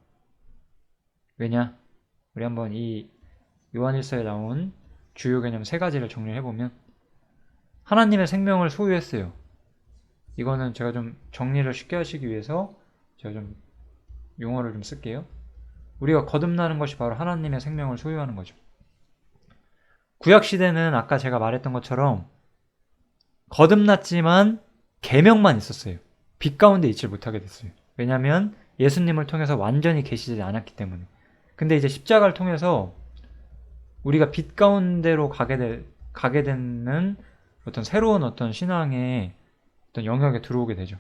왜냐? 우리 한번 이 요한일서에 나온 주요 개념 세 가지를 정리해보면 하나님의 생명을 소유했어요. 이거는 제가 좀 정리를 쉽게 하시기 위해서 제가 좀 용어를 좀 쓸게요. 우리가 거듭나는 것이 바로 하나님의 생명을 소유하는 거죠. 구약시대는 아까 제가 말했던 것처럼 거듭났지만 계명만 있었어요. 빛 가운데 있질 못하게 됐어요. 왜냐하면 예수님을 통해서 완전히 계시지 않았기 때문에. 근데 이제 십자가를 통해서 우리가 빛 가운데로 가게 되는 어떤 새로운 어떤 신앙의 어떤 영역에 들어오게 되죠.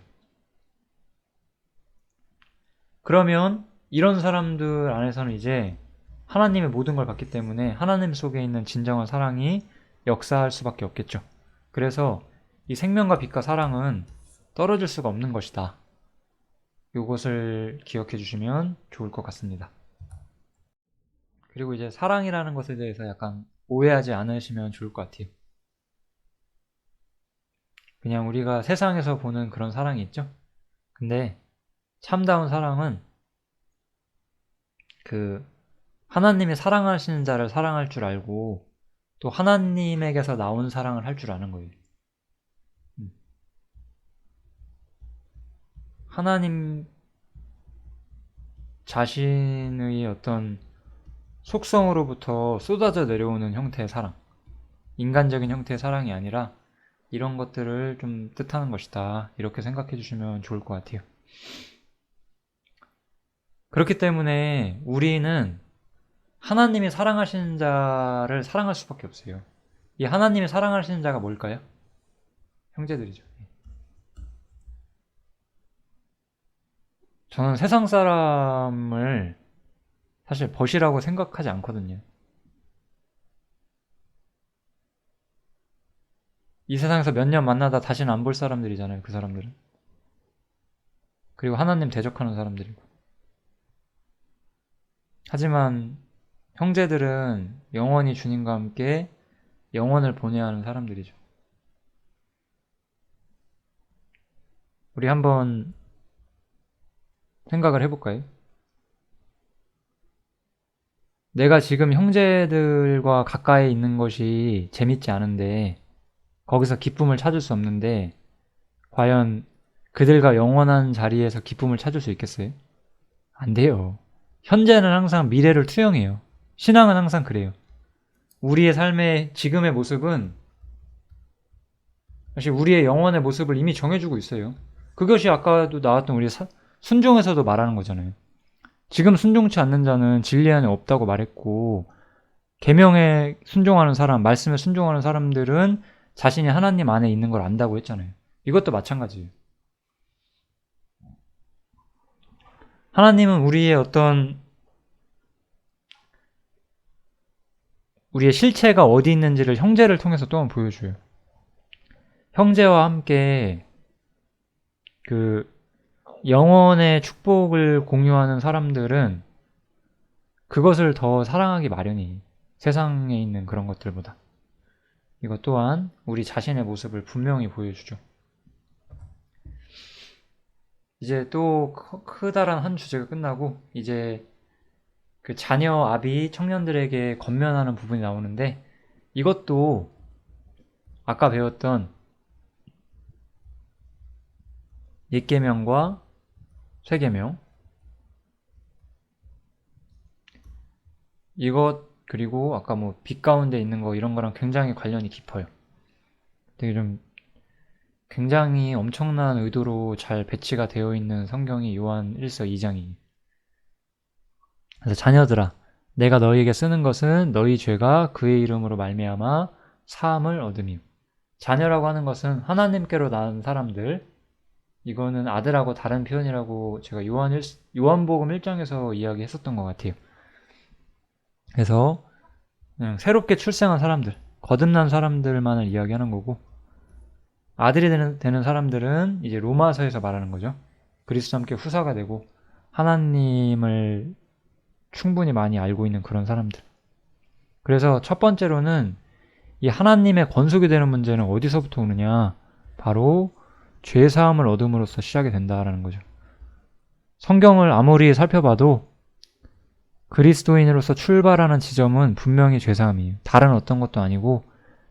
그러면 이런 사람들 안에서는 이제 하나님의 모든 걸 받기 때문에 하나님 속에 있는 진정한 사랑이 역사할 수밖에 없겠죠. 그래서 이 생명과 빛과 사랑은 떨어질 수가 없는 것이다. 이것을 기억해 주시면 좋을 것 같습니다. 그리고 이제 사랑이라는 것에 대해서 약간 오해하지 않으시면 좋을 것 같아요. 그냥 우리가 세상에서 보는 그런 사랑이 있죠? 근데 참다운 사랑은 그 하나님이 사랑하시는 자를 사랑할 줄 알고 또 하나님에게서 나온 사랑을 할 줄 아는 거예요. 하나님 자신의 어떤 속성으로부터 쏟아져 내려오는 형태의 사랑, 인간적인 형태의 사랑이 아니라 이런 것들을 좀 뜻하는 것이다. 이렇게 생각해 주시면 좋을 것 같아요. 그렇기 때문에 우리는 하나님이 사랑하시는 자를 사랑할 수밖에 없어요. 이 하나님이 사랑하시는 자가 뭘까요? 형제들이죠. 저는 세상 사람을 사실 벗이라고 생각하지 않거든요. 이 세상에서 몇 년 만나다 다시는 안 볼 사람들이잖아요. 그 사람들은. 그리고 하나님 대적하는 사람들이고. 하지만 형제들은 영원히 주님과 함께 영원을 보내야 하는 사람들이죠. 우리 한번 생각을 해볼까요? 내가 지금 형제들과 가까이 있는 것이 재밌지 않은데 거기서 기쁨을 찾을 수 없는데 과연 그들과 영원한 자리에서 기쁨을 찾을 수 있겠어요? 안 돼요. 현재는 항상 미래를 투영해요. 신앙은 항상 그래요. 우리의 삶의 지금의 모습은 사실 우리의 영원의 모습을 이미 정해주고 있어요. 그것이 아까도 나왔던 우리 순종에서도 말하는 거잖아요. 지금 순종치 않는 자는 진리 안에 없다고 말했고 계명에 순종하는 사람, 말씀에 순종하는 사람들은 자신이 하나님 안에 있는 걸 안다고 했잖아요. 이것도 마찬가지예요. 하나님은 우리의 어떤 우리의 실체가 어디 있는지를 형제를 통해서 또한 보여줘요. 형제와 함께 그 영원의 축복을 공유하는 사람들은 그것을 더 사랑하기 마련이에요. 세상에 있는 그런 것들보다. 이것 또한 우리 자신의 모습을 분명히 보여주죠. 이제 또 크다란 한 주제가 끝나고 이제 그 자녀 아비 청년들에게 권면하는 부분이 나오는데, 이것도 아까 배웠던 옛계명과 쇠계명, 이것 그리고 아까 뭐 빛 가운데 있는 거 이런 거랑 굉장히 관련이 깊어요. 되게 좀 굉장히 엄청난 의도로 잘 배치가 되어 있는 성경이 요한 1서 2장이에요. 그래서 자녀들아, 내가 너희에게 쓰는 것은 너희 죄가 그의 이름으로 말미암아 사함을 얻음이요. 자녀라고 하는 것은 하나님께로 낳은 사람들, 이거는 아들하고 다른 표현이라고 제가 요한복음 1장에서 이야기했었던 것 같아요. 그래서 그냥 새롭게 출생한 사람들, 거듭난 사람들만을 이야기하는 거고, 아들이 되는 사람들은 이제 로마서에서 말하는 거죠. 그리스도와 함께 후사가 되고 하나님을 충분히 많이 알고 있는 그런 사람들. 그래서 첫 번째로는 이 하나님의 권속이 되는 문제는 어디서부터 오느냐? 바로 죄사함을 얻음으로써 시작이 된다라는 거죠. 성경을 아무리 살펴봐도 그리스도인으로서 출발하는 지점은 분명히 죄사함이에요. 다른 어떤 것도 아니고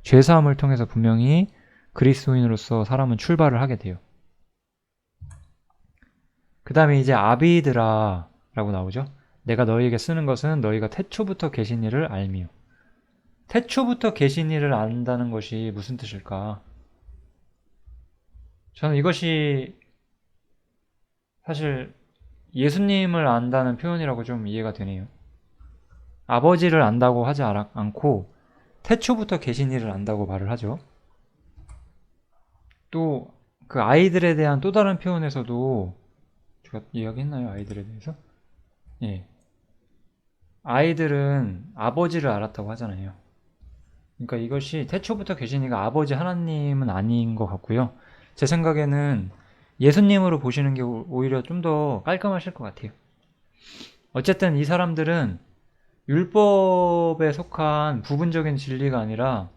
죄사함을 통해서 분명히 그리스도인으로서 사람은 출발을 하게 돼요. 그 다음에 이제 아비들아 라고 나오죠. 내가 너희에게 쓰는 것은 너희가 태초부터 계신 이를 알미요. 태초부터 계신 이를 안다는 것이 무슨 뜻일까? 저는 이것이 사실 예수님을 안다는 표현이라고 좀 이해가 되네요. 아버지를 안다고 하지 않고 태초부터 계신 이를 안다고 말을 하죠. 또 그 아이들에 대한 또 다른 표현에서도 제가 이야기했나요? 아이들에 대해서? 예. 아이들은 아버지를 알았다고 하잖아요. 그러니까 이것이 태초부터 계신 이가 아버지 하나님은 아닌 것 같고요. 제 생각에는 예수님으로 보시는 게 오히려 좀 더 깔끔하실 것 같아요. 어쨌든 이 사람들은 율법에 속한 부분적인 진리가 아니라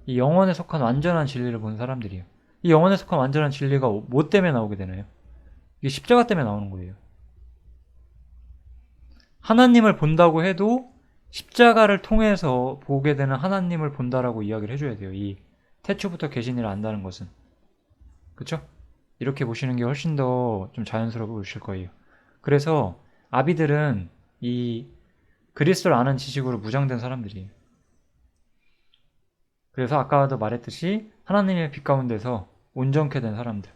이 영혼에 속한 완전한 진리를 본 사람들이에요. 이 영혼에 속한 완전한 진리가 뭐 때문에 나오게 되나요? 이게 십자가 때문에 나오는 거예요. 하나님을 본다고 해도 십자가를 통해서 보게 되는 하나님을 본다라고 이야기를 해줘야 돼요. 이 태초부터 계신 이를 안다는 것은. 그쵸? 이렇게 보시는 게 훨씬 더 좀 자연스러워 보실 거예요. 그래서 아비들은 이 그리스도를 아는 지식으로 무장된 사람들이에요. 그래서 아까도 말했듯이 하나님의 빛 가운데서 온전케 된 사람들.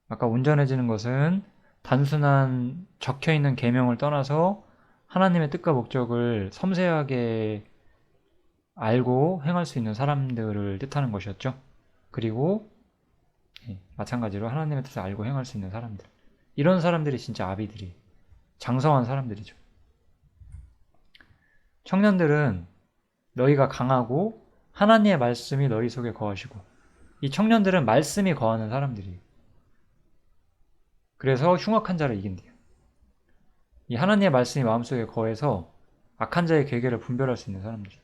아까 온전해지는 것은 단순한 적혀있는 계명을 떠나서 하나님의 뜻과 목적을 섬세하게 알고 행할 수 있는 사람들을 뜻하는 것이었죠. 그리고 마찬가지로 하나님의 뜻을 알고 행할 수 있는 사람들. 이런 사람들이 진짜 아비들이 장성한 사람들이죠. 청년들은 너희가 강하고 하나님의 말씀이 너희 속에 거하시고, 이 청년들은 말씀이 거하는 사람들이에요. 그래서 흉악한 자를 이긴대요. 이 하나님의 말씀이 마음속에 거해서 악한 자의 계계를 분별할 수 있는 사람들이에요.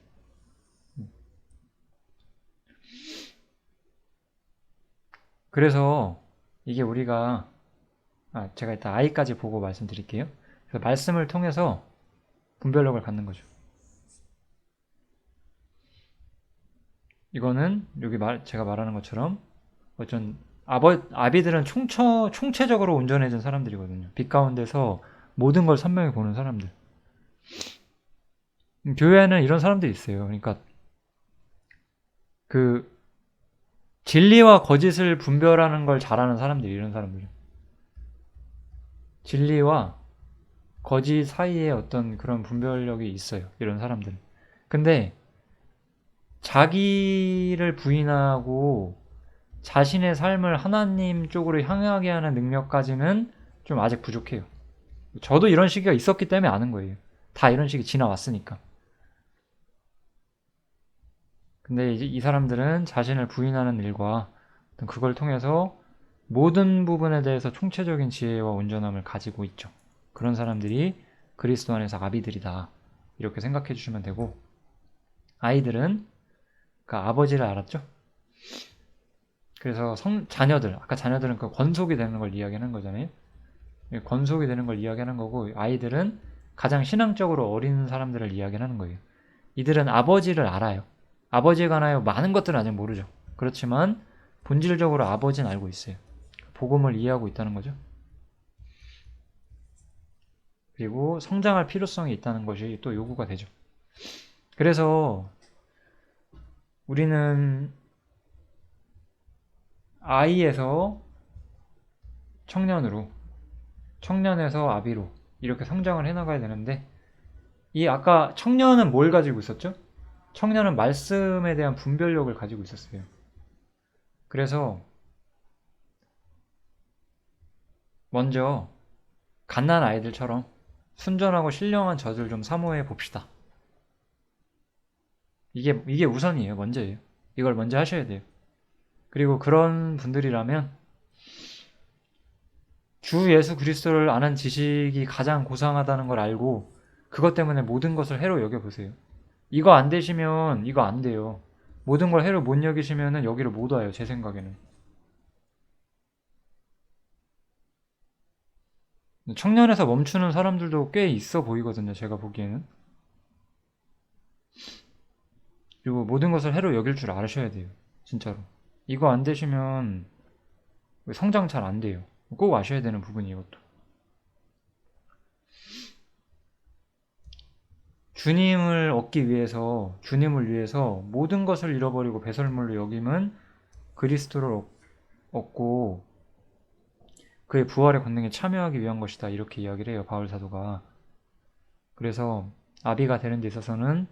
그래서 이게 우리가 제가 일단 아이까지 보고 말씀드릴게요. 그래서 말씀을 통해서 분별력을 갖는 거죠. 이거는 여기 제가 말하는 것처럼 어쩐 아비들은 총체적으로 온전해진 사람들이거든요. 빛 가운데서 모든 걸 선명히 보는 사람들. 교회에는 이런 사람들이 있어요. 그러니까 그 진리와 거짓을 분별하는 걸 잘하는 사람들이, 이런 사람들. 진리와 거짓 사이에 어떤 그런 분별력이 있어요. 이런 사람들은. 근데 자기를 부인하고 자신의 삶을 하나님 쪽으로 향하게 하는 능력까지는 좀 아직 부족해요. 저도 이런 시기가 있었기 때문에 아는 거예요. 다 이런 시기 지나왔으니까. 근데 이제 이 사람들은 자신을 부인하는 일과 그걸 통해서 모든 부분에 대해서 총체적인 지혜와 온전함을 가지고 있죠. 그런 사람들이 그리스도 안에서 아비들이다 이렇게 생각해 주시면 되고, 아이들은 그 아버지를 알았죠? 그래서 자녀들, 아까 자녀들은 그 권속이 되는 걸 이야기하는 거잖아요. 권속이 되는 걸 이야기하는 거고, 아이들은 가장 신앙적으로 어린 사람들을 이야기하는 거예요. 이들은 아버지를 알아요. 아버지에 관하여 많은 것들은 아직 모르죠. 그렇지만 본질적으로 아버지는 알고 있어요. 복음을 이해하고 있다는 거죠. 그리고 성장할 필요성이 있다는 것이 또 요구가 되죠. 그래서 우리는 아이에서 청년으로, 청년에서 아비로 이렇게 성장을 해나가야 되는데, 이 아까 청년은 뭘 가지고 있었죠? 청년은 말씀에 대한 분별력을 가지고 있었어요. 그래서 먼저 갓난 아이들처럼 순전하고 신령한 젖을 좀 사모해 봅시다. 이게 우선이에요. 먼저예요. 이걸 먼저 하셔야 돼요. 그리고 그런 분들이라면 주 예수 그리스도를 아는 지식이 가장 고상하다는 걸 알고 그것 때문에 모든 것을 해로 여겨보세요. 이거 안 되시면 이거 안 돼요. 모든 걸 해로 못 여기시면 여기를 못 와요. 제 생각에는. 청년에서 멈추는 사람들도 꽤 있어 보이거든요. 제가 보기에는. 그리고 모든 것을 해로 여길 줄 아셔야 돼요. 진짜로. 이거 안 되시면 성장 잘 안 돼요. 꼭 아셔야 되는 부분이 이것도. 주님을 얻기 위해서, 주님을 위해서 모든 것을 잃어버리고 배설물로 여김은 그리스도를 얻고 그의 부활의 권능에 참여하기 위한 것이다. 이렇게 이야기를 해요. 바울 사도가. 그래서 아비가 되는 데 있어서는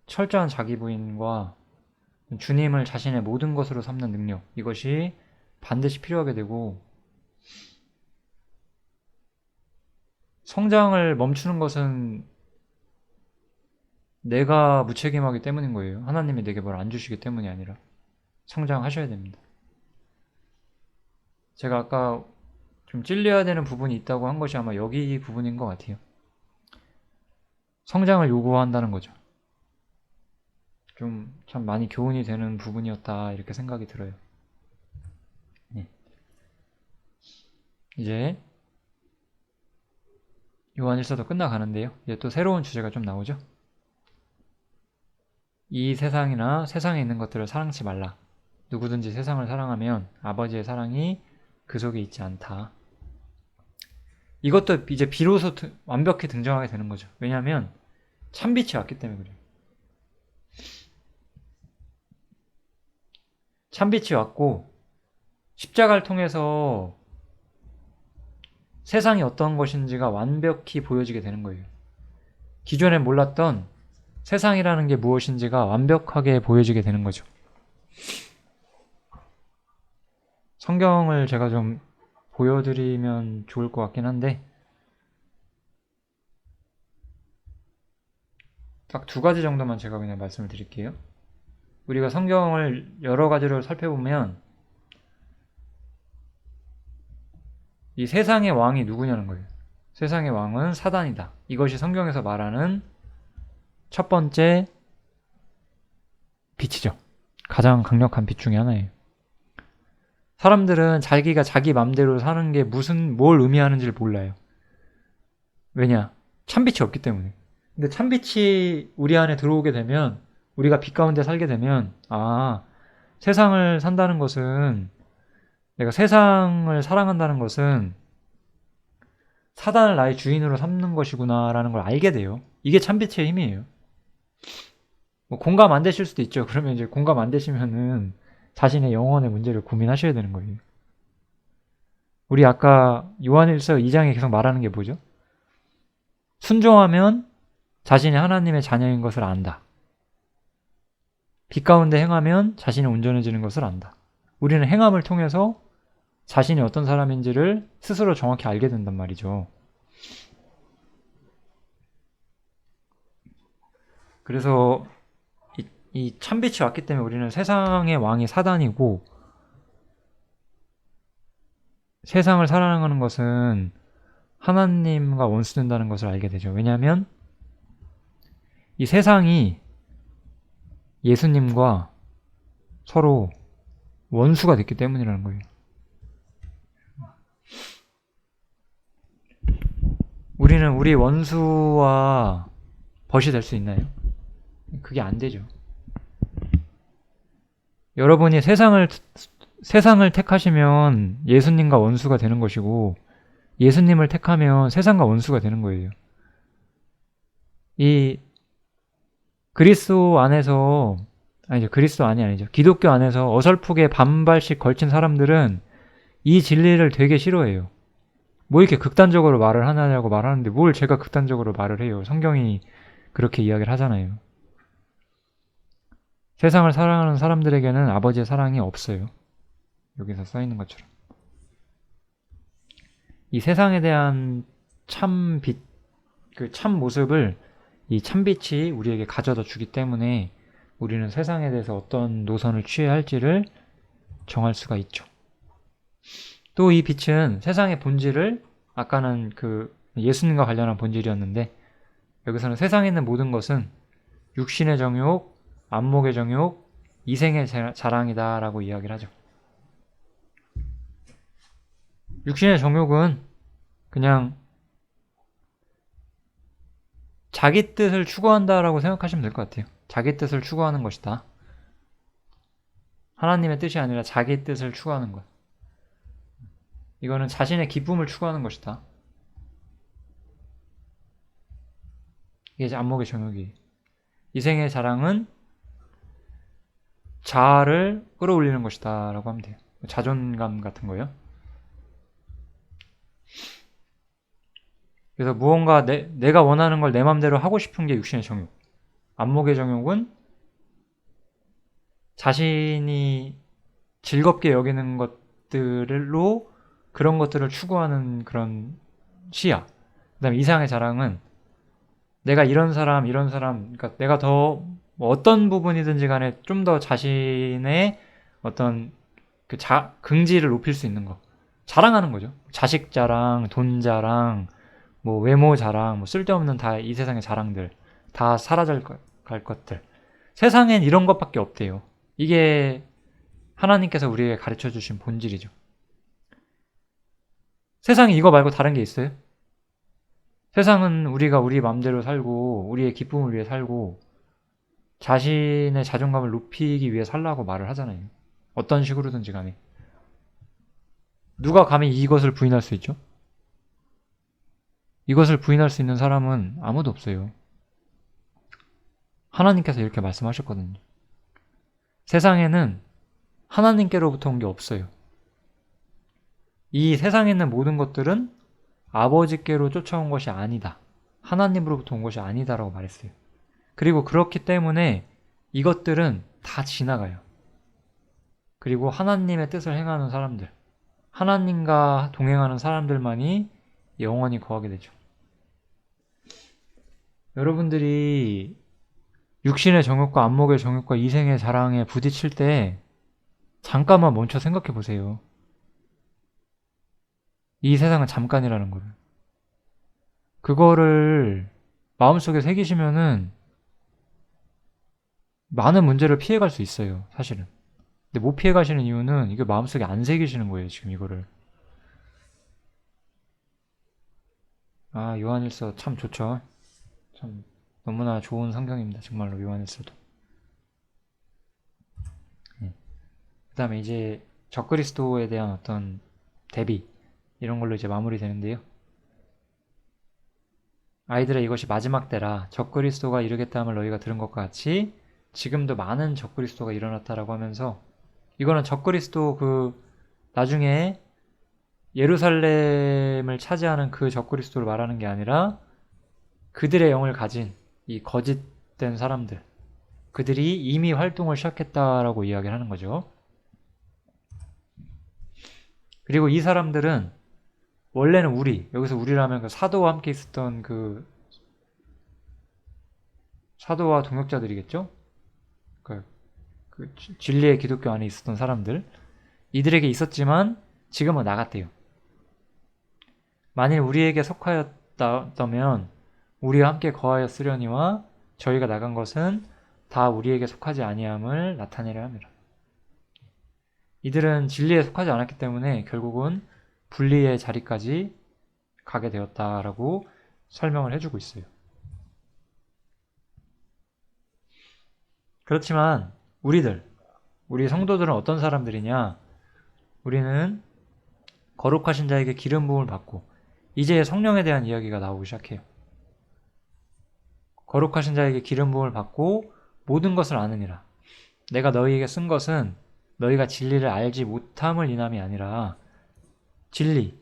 철저한 자기 부인과 주님을 자신의 모든 것으로 삼는 능력, 이것이 반드시 필요하게 되고, 성장을 멈추는 것은 내가 무책임하기 때문인 거예요. 하나님이 내게 뭘 안 주시기 때문이 아니라 성장하셔야 됩니다. 제가 아까 좀 찔려야 되는 부분이 있다고 한 것이 아마 여기 부분인 것 같아요. 성장을 요구한다는 거죠. 좀 참 많이 교훈이 되는 부분이었다 이렇게 생각이 들어요. 네. 이제 요한일서도 끝나가는데요. 이제 또 새로운 주제가 좀 나오죠. 이 세상이나 세상에 있는 것들을 사랑치 말라. 누구든지 세상을 사랑하면 아버지의 사랑이 그 속에 있지 않다. 이것도 이제 비로소 완벽히 등장하게 되는 거죠. 왜냐하면 참빛이 왔기 때문에 그래요. 참빛이 왔고 십자가를 통해서 세상이 어떤 것인지가 완벽히 보여지게 되는 거예요. 기존에 몰랐던 세상이라는 게 무엇인지가 완벽하게 보여지게 되는 거죠. 성경을 제가 좀 보여드리면 좋을 것 같긴 한데, 딱 두 가지 정도만 제가 그냥 말씀을 드릴게요. 우리가 성경을 여러 가지로 살펴보면 이 세상의 왕이 누구냐는 거예요. 세상의 왕은 사단이다. 이것이 성경에서 말하는 첫 번째 빛이죠. 가장 강력한 빛 중에 하나예요. 사람들은 자기가 자기 맘대로 사는 게 뭘 의미하는지를 몰라요. 왜냐? 참빛이 없기 때문에. 근데 참빛이 우리 안에 들어오게 되면, 우리가 빛 가운데 살게 되면, 세상을 산다는 것은, 내가 세상을 사랑한다는 것은 사단을 나의 주인으로 삼는 것이구나라는 걸 알게 돼요. 이게 참빛의 힘이에요. 뭐 공감 안 되실 수도 있죠. 그러면 이제 공감 안 되시면은 자신의 영혼의 문제를 고민하셔야 되는 거예요. 우리 아까 요한일서 2장에 계속 말하는 게 뭐죠? 순종하면 자신이 하나님의 자녀인 것을 안다. 빛 가운데 행하면 자신이 온전해지는 것을 안다. 우리는 행함을 통해서 자신이 어떤 사람인지를 스스로 정확히 알게 된단 말이죠. 그래서 이 참빛이 왔기 때문에 우리는 세상의 왕이 사단이고, 세상을 사랑하는 것은 하나님과 원수된다는 것을 알게 되죠. 왜냐하면 이 세상이 예수님과 서로 원수가 됐기 때문이라는 거예요. 우리는 우리 원수와 벗이 될 수 있나요? 그게 안 되죠. 여러분이 세상을 택하시면 예수님과 원수가 되는 것이고, 예수님을 택하면 세상과 원수가 되는 거예요. 이 그리스도 안에서, 아니죠. 그리스도 안이 아니죠. 기독교 안에서 어설프게 반발씩 걸친 사람들은 이 진리를 되게 싫어해요. 뭐 이렇게 극단적으로 말을 하냐고 말하는데 뭘 제가 극단적으로 말을 해요. 성경이 그렇게 이야기를 하잖아요. 세상을 사랑하는 사람들에게는 아버지의 사랑이 없어요. 여기서 써있는 것처럼. 이 세상에 대한 참 빛, 그 참 모습을 이 참빛이 우리에게 가져다 주기 때문에 우리는 세상에 대해서 어떤 노선을 취해야 할지를 정할 수가 있죠. 또 이 빛은 세상의 본질을, 아까는 그 예수님과 관련한 본질이었는데, 여기서는 세상에 있는 모든 것은 육신의 정욕, 안목의 정욕, 이생의 자랑이다 라고 이야기를 하죠. 육신의 정욕은 그냥 자기 뜻을 추구한다라고 생각하시면 될 것 같아요. 자기 뜻을 추구하는 것이다. 하나님의 뜻이 아니라 자기 뜻을 추구하는 것. 이거는 자신의 기쁨을 추구하는 것이다. 이게 이제 안목의 정욕이. 이생의 자랑은 자아를 끌어올리는 것이다 라고 하면 돼요. 자존감 같은 거예요. 그래서 무언가 내가 원하는 걸 내 맘대로 하고 싶은 게 육신의 정욕. 안목의 정욕은 자신이 즐겁게 여기는 것들로 그런 것들을 추구하는 그런 시야. 그 다음에 이상의 자랑은 내가 이런 사람, 그러니까 내가 더 어떤 부분이든지 간에 좀 더 자신의 어떤 그 긍지를 높일 수 있는 거. 자랑하는 거죠. 자식 자랑, 돈 자랑, 뭐 외모 자랑, 뭐 쓸데없는 다 이 세상의 자랑들. 다 사라져 갈 것들. 세상엔 이런 것밖에 없대요. 이게 하나님께서 우리에게 가르쳐 주신 본질이죠. 세상에 이거 말고 다른 게 있어요? 세상은 우리가 우리 마음대로 살고 우리의 기쁨을 위해 살고 자신의 자존감을 높이기 위해 살라고 말을 하잖아요. 어떤 식으로든지 간에. 누가 감히 이것을 부인할 수 있죠? 이것을 부인할 수 있는 사람은 아무도 없어요. 하나님께서 이렇게 말씀하셨거든요. 세상에는 하나님께로부터 온 게 없어요. 이 세상에 있는 모든 것들은 아버지께로 쫓아온 것이 아니다. 하나님으로부터 온 것이 아니다라고 말했어요. 그리고 그렇기 때문에 이것들은 다 지나가요. 그리고 하나님의 뜻을 행하는 사람들, 하나님과 동행하는 사람들만이 영원히 거하게 되죠. 여러분들이 육신의 정욕과 안목의 정욕과 이생의 자랑에 부딪힐 때 잠깐만 멈춰 생각해 보세요. 이 세상은 잠깐이라는 거를. 그거를 마음속에 새기시면은 많은 문제를 피해갈 수 있어요, 사실은. 근데 못 피해가시는 이유는 이게 마음속에 안 새기시는 거예요, 지금 이거를. 아, 요한일서 참 좋죠. 참 너무나 좋은 성경입니다, 정말로 요한일서도. 그 다음에 이제 적그리스도에 대한 어떤 대비, 이런 걸로 이제 마무리되는데요. 아이들아, 이것이 마지막 때라. 적그리스도가 이르겠다 함을 너희가 들은 것과 같이 지금도 많은 적그리스도가 일어났다라고 하면서, 이거는 적그리스도 나중에 예루살렘을 차지하는 그 적그리스도를 말하는 게 아니라 그들의 영을 가진 이 거짓된 사람들, 그들이 이미 활동을 시작했다라고 이야기를 하는 거죠. 그리고 이 사람들은 원래는 여기서 우리라면 그 사도와 함께 있었던 그 사도와 동역자들이겠죠? 그 진리의 기독교 안에 있었던 사람들, 이들에게 있었지만 지금은 나갔대요. 만일 우리에게 속하였다면 우리와 함께 거하였으려니와 저희가 나간 것은 다 우리에게 속하지 아니함을 나타내려 함이라. 이들은 진리에 속하지 않았기 때문에 결국은 분리의 자리까지 가게 되었다라고 설명을 해주고 있어요. 그렇지만 우리 성도들은 어떤 사람들이냐? 우리는 거룩하신 자에게 기름 부음을 받고 이제 성령에 대한 이야기가 나오기 시작해요. 거룩하신 자에게 기름 부음을 받고 모든 것을 아느니라. 내가 너희에게 쓴 것은 너희가 진리를 알지 못함을 인함이 아니라 진리,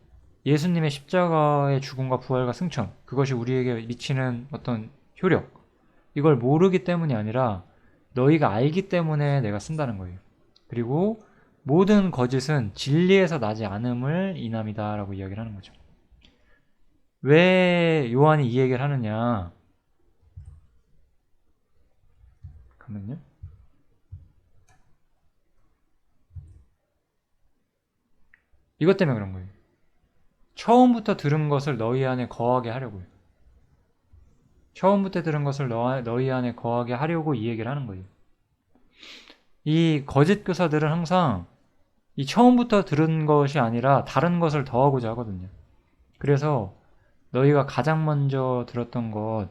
예수님의 십자가의 죽음과 부활과 승천, 그것이 우리에게 미치는 어떤 효력, 이걸 모르기 때문이 아니라 너희가 알기 때문에 내가 쓴다는 거예요. 그리고 모든 거짓은 진리에서 나지 않음을 인함이다 라고 이야기를 하는 거죠. 왜 요한이 이 얘기를 하느냐? 잠깐만요. 이것 때문에 그런 거예요. 처음부터 들은 것을 너희 안에 거하게 하려고요. 처음부터 들은 것을 너희 안에 거하게 하려고 이 얘기를 하는 거예요. 이 거짓 교사들은 항상 이 처음부터 들은 것이 아니라 다른 것을 더하고자 하거든요. 그래서 너희가 가장 먼저 들었던 것,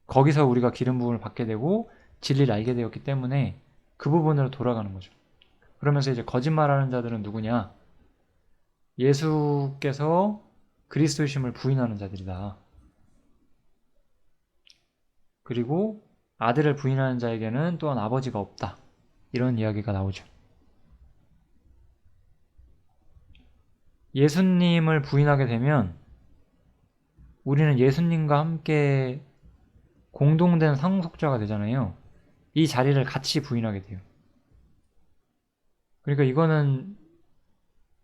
거기서 우리가 기름 부음을 받게 되고 진리를 알게 되었기 때문에 그 부분으로 돌아가는 거죠. 그러면서 이제 거짓말하는 자들은 누구냐? 예수께서 그리스도이심을 부인하는 자들이다. 그리고 아들을 부인하는 자에게는 또한 아버지가 없다. 이런 이야기가 나오죠. 예수님을 부인하게 되면 우리는 예수님과 함께 공동된 상속자가 되잖아요. 이 자리를 같이 부인하게 돼요. 그러니까 이거는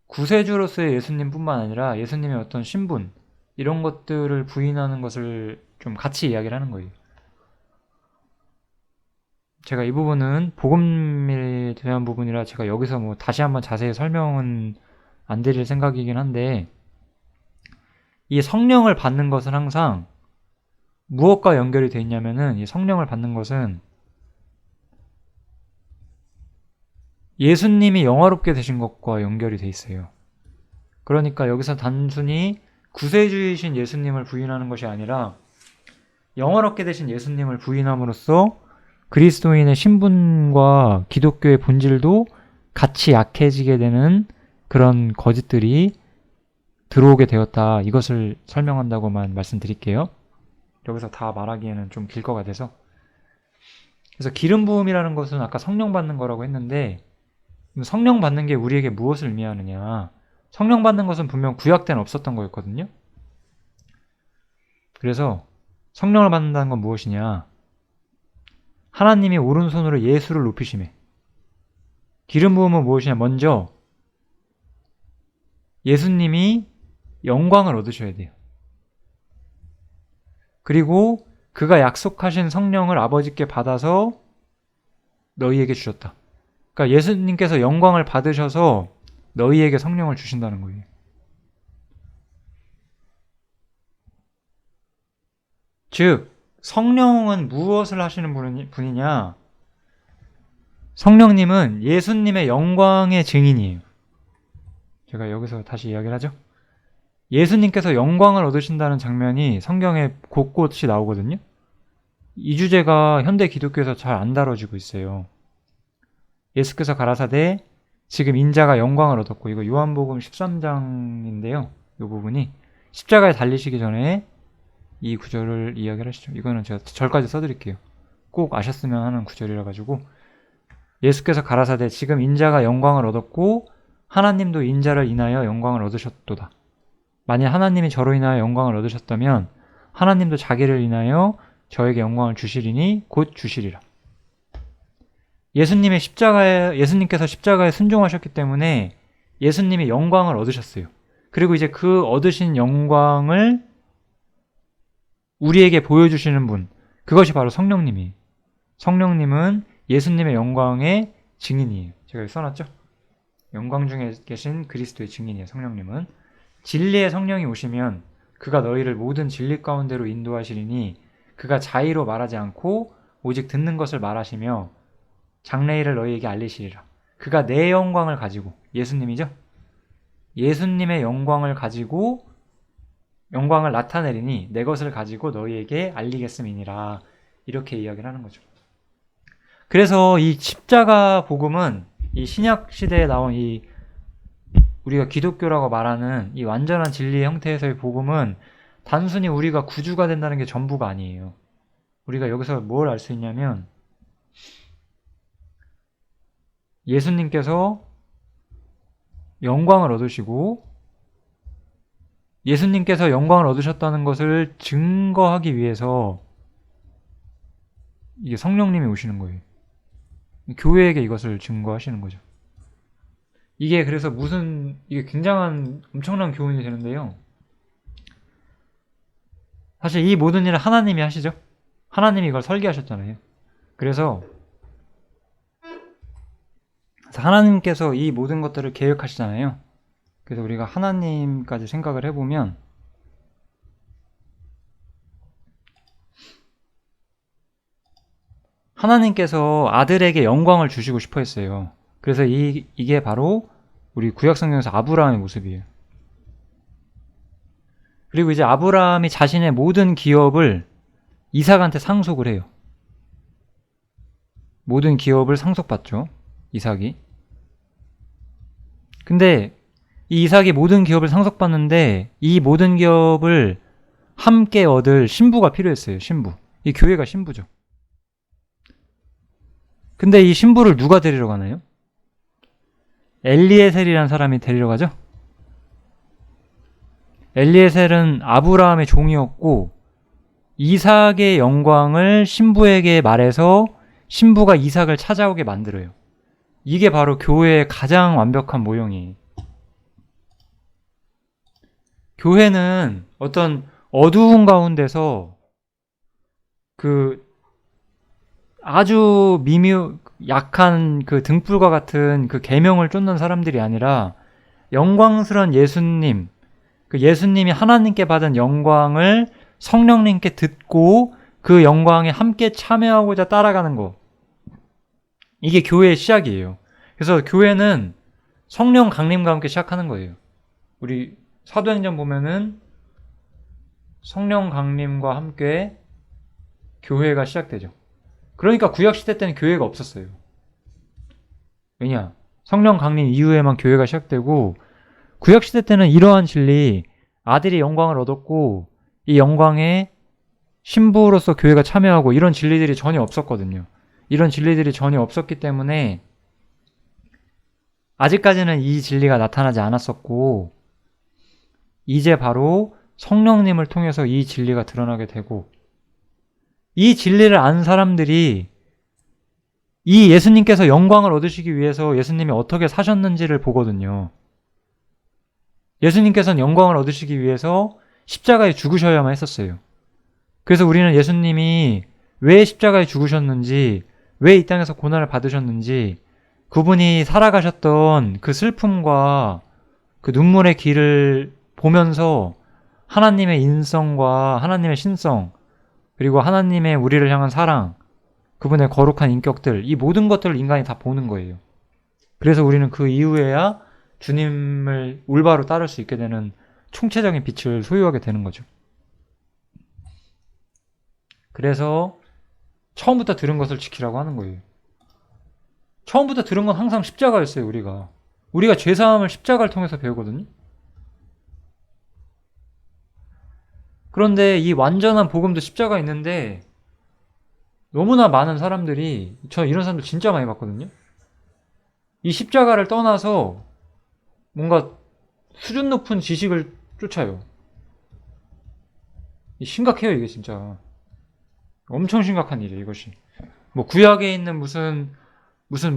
구세주로서의 예수님뿐만 아니라 예수님의 어떤 신분, 이런 것들을 부인하는 것을 좀 같이 이야기를 하는 거예요. 제가 이 부분은 복음에 대한 부분이라 제가 여기서 뭐 다시 한번 자세히 설명은 안 드릴 생각이긴 한데, 이 성령을 받는 것은 항상 무엇과 연결이 되어 있냐면은, 이 성령을 받는 것은 예수님이 영화롭게 되신 것과 연결이 돼 있어요. 그러니까 여기서 단순히 구세주이신 예수님을 부인하는 것이 아니라 영화롭게 되신 예수님을 부인함으로써 그리스도인의 신분과 기독교의 본질도 같이 약해지게 되는 그런 거짓들이 들어오게 되었다. 이것을 설명한다고만 말씀드릴게요. 여기서 다 말하기에는 좀 길 것 같아서. 그래서 기름 부음이라는 것은 아까 성령 받는 거라고 했는데, 성령 받는 게 우리에게 무엇을 의미하느냐? 성령 받는 것은 분명 구약 때는 없었던 거였거든요. 그래서 성령을 받는다는 건 무엇이냐? 하나님이 오른손으로 예수를 높이심에. 기름 부음은 무엇이냐? 먼저 예수님이 영광을 얻으셔야 돼요. 그리고 그가 약속하신 성령을 아버지께 받아서 너희에게 주셨다. 그러니까 예수님께서 영광을 받으셔서 너희에게 성령을 주신다는 거예요. 즉, 성령은 무엇을 하시는 분이냐? 성령님은 예수님의 영광의 증인이에요. 제가 여기서 다시 이야기를 하죠. 예수님께서 영광을 얻으신다는 장면이 성경에 곳곳이 나오거든요. 이 주제가 현대 기독교에서 잘 안 다뤄지고 있어요. 예수께서 가라사대 지금 인자가 영광을 얻었고, 이거 요한복음 13장인데요. 이 부분이 십자가에 달리시기 전에 이 구절을 이야기를 하시죠. 이거는 제가 절까지 써드릴게요. 꼭 아셨으면 하는 구절이라 가지고, 예수께서 가라사대 지금 인자가 영광을 얻었고 하나님도 인자를 인하여 영광을 얻으셨도다. 만일 하나님이 저로 인하여 영광을 얻으셨다면 하나님도 자기를 인하여 저에게 영광을 주시리니 곧 주시리라. 예수님께서 십자가에 순종하셨기 때문에 예수님이 영광을 얻으셨어요. 그리고 이제 그 얻으신 영광을 우리에게 보여주시는 분, 그것이 바로 성령님이에요. 성령님은 예수님의 영광의 증인이에요. 제가 여기 써놨죠? 영광 중에 계신 그리스도의 증인이에요. 성령님은 진리의 성령이 오시면 그가 너희를 모든 진리 가운데로 인도하시리니 그가 자의로 말하지 않고 오직 듣는 것을 말하시며 장래일을 너희에게 알리시리라. 그가 내 영광을 가지고, 예수님이죠? 예수님의 영광을 가지고 영광을 나타내리니 내 것을 가지고 너희에게 알리겠음이니라. 이렇게 이야기를 하는 거죠. 그래서 이 십자가 복음은 이 신약 시대에 나온 이 우리가 기독교라고 말하는 이 완전한 진리의 형태에서의 복음은 단순히 우리가 구주가 된다는 게 전부가 아니에요. 우리가 여기서 뭘 알 수 있냐면 예수님께서 영광을 얻으시고 예수님께서 영광을 얻으셨다는 것을 증거하기 위해서 이게 성령님이 오시는 거예요. 교회에게 이것을 증거하시는 거죠. 이게 그래서 이게 굉장한 엄청난 교훈이 되는데요. 사실 이 모든 일을 하나님이 하시죠. 하나님이 이걸 설계하셨잖아요. 그래서 하나님께서 이 모든 것들을 계획하시잖아요. 그래서 우리가 하나님까지 생각을 해보면 하나님께서 아들에게 영광을 주시고 싶어 했어요. 그래서 이게 바로 우리 구약성경에서 아브라함의 모습이에요. 그리고 이제 아브라함이 자신의 모든 기업을 이삭한테 상속을 해요. 모든 기업을 상속받죠. 이삭이. 근데 이 이삭이 모든 기업을 상속받는데 이 모든 기업을 함께 얻을 신부가 필요했어요. 신부. 이 교회가 신부죠. 근데 이 신부를 누가 데리러 가나요? 엘리에셀이라는 사람이 데리러 가죠. 엘리에셀은 아브라함의 종이었고 이삭의 영광을 신부에게 말해서 신부가 이삭을 찾아오게 만들어요. 이게 바로 교회의 가장 완벽한 모형이에요. 교회는 어떤 어두운 가운데서 아주 약한 등불과 같은 계명을 쫓는 사람들이 아니라 영광스러운 예수님, 예수님이 하나님께 받은 영광을 성령님께 듣고 그 영광에 함께 참여하고자 따라가는 거. 이게 교회의 시작이에요. 그래서 교회는 성령 강림과 함께 시작하는 거예요. 우리 사도행전 보면은 성령 강림과 함께 교회가 시작되죠. 그러니까 구약시대 때는 교회가 없었어요. 왜냐? 성령 강림 이후에만 교회가 시작되고 구약시대 때는 이러한 진리, 아들이 영광을 얻었고 이 영광에 신부로서 교회가 참여하고 이런 진리들이 전혀 없었거든요. 이런 진리들이 전혀 없었기 때문에 아직까지는 이 진리가 나타나지 않았었고 이제 바로 성령님을 통해서 이 진리가 드러나게 되고 이 진리를 아는 사람들이 이 예수님께서 영광을 얻으시기 위해서 예수님이 어떻게 사셨는지를 보거든요. 예수님께서는 영광을 얻으시기 위해서 십자가에 죽으셔야만 했었어요. 그래서 우리는 예수님이 왜 십자가에 죽으셨는지, 왜 이 땅에서 고난을 받으셨는지, 그분이 살아가셨던 그 슬픔과 그 눈물의 길을 보면서 하나님의 인성과 하나님의 신성, 그리고 하나님의 우리를 향한 사랑, 그분의 거룩한 인격들, 이 모든 것들을 인간이 다 보는 거예요. 그래서 우리는 그 이후에야 주님을 올바로 따를 수 있게 되는 총체적인 빛을 소유하게 되는 거죠. 그래서 처음부터 들은 것을 지키라고 하는 거예요. 처음부터 들은 건 항상 십자가였어요. 우리가 죄사함을 십자가를 통해서 배우거든요. 그런데 이 완전한 복음도 십자가 있는데 너무나 많은 사람들이, 저 이런 사람들 진짜 많이 봤거든요. 이 십자가를 떠나서 뭔가 수준 높은 지식을 쫓아요. 심각해요, 이게 진짜. 엄청 심각한 일이에요, 이것이. 뭐 구약에 있는 무슨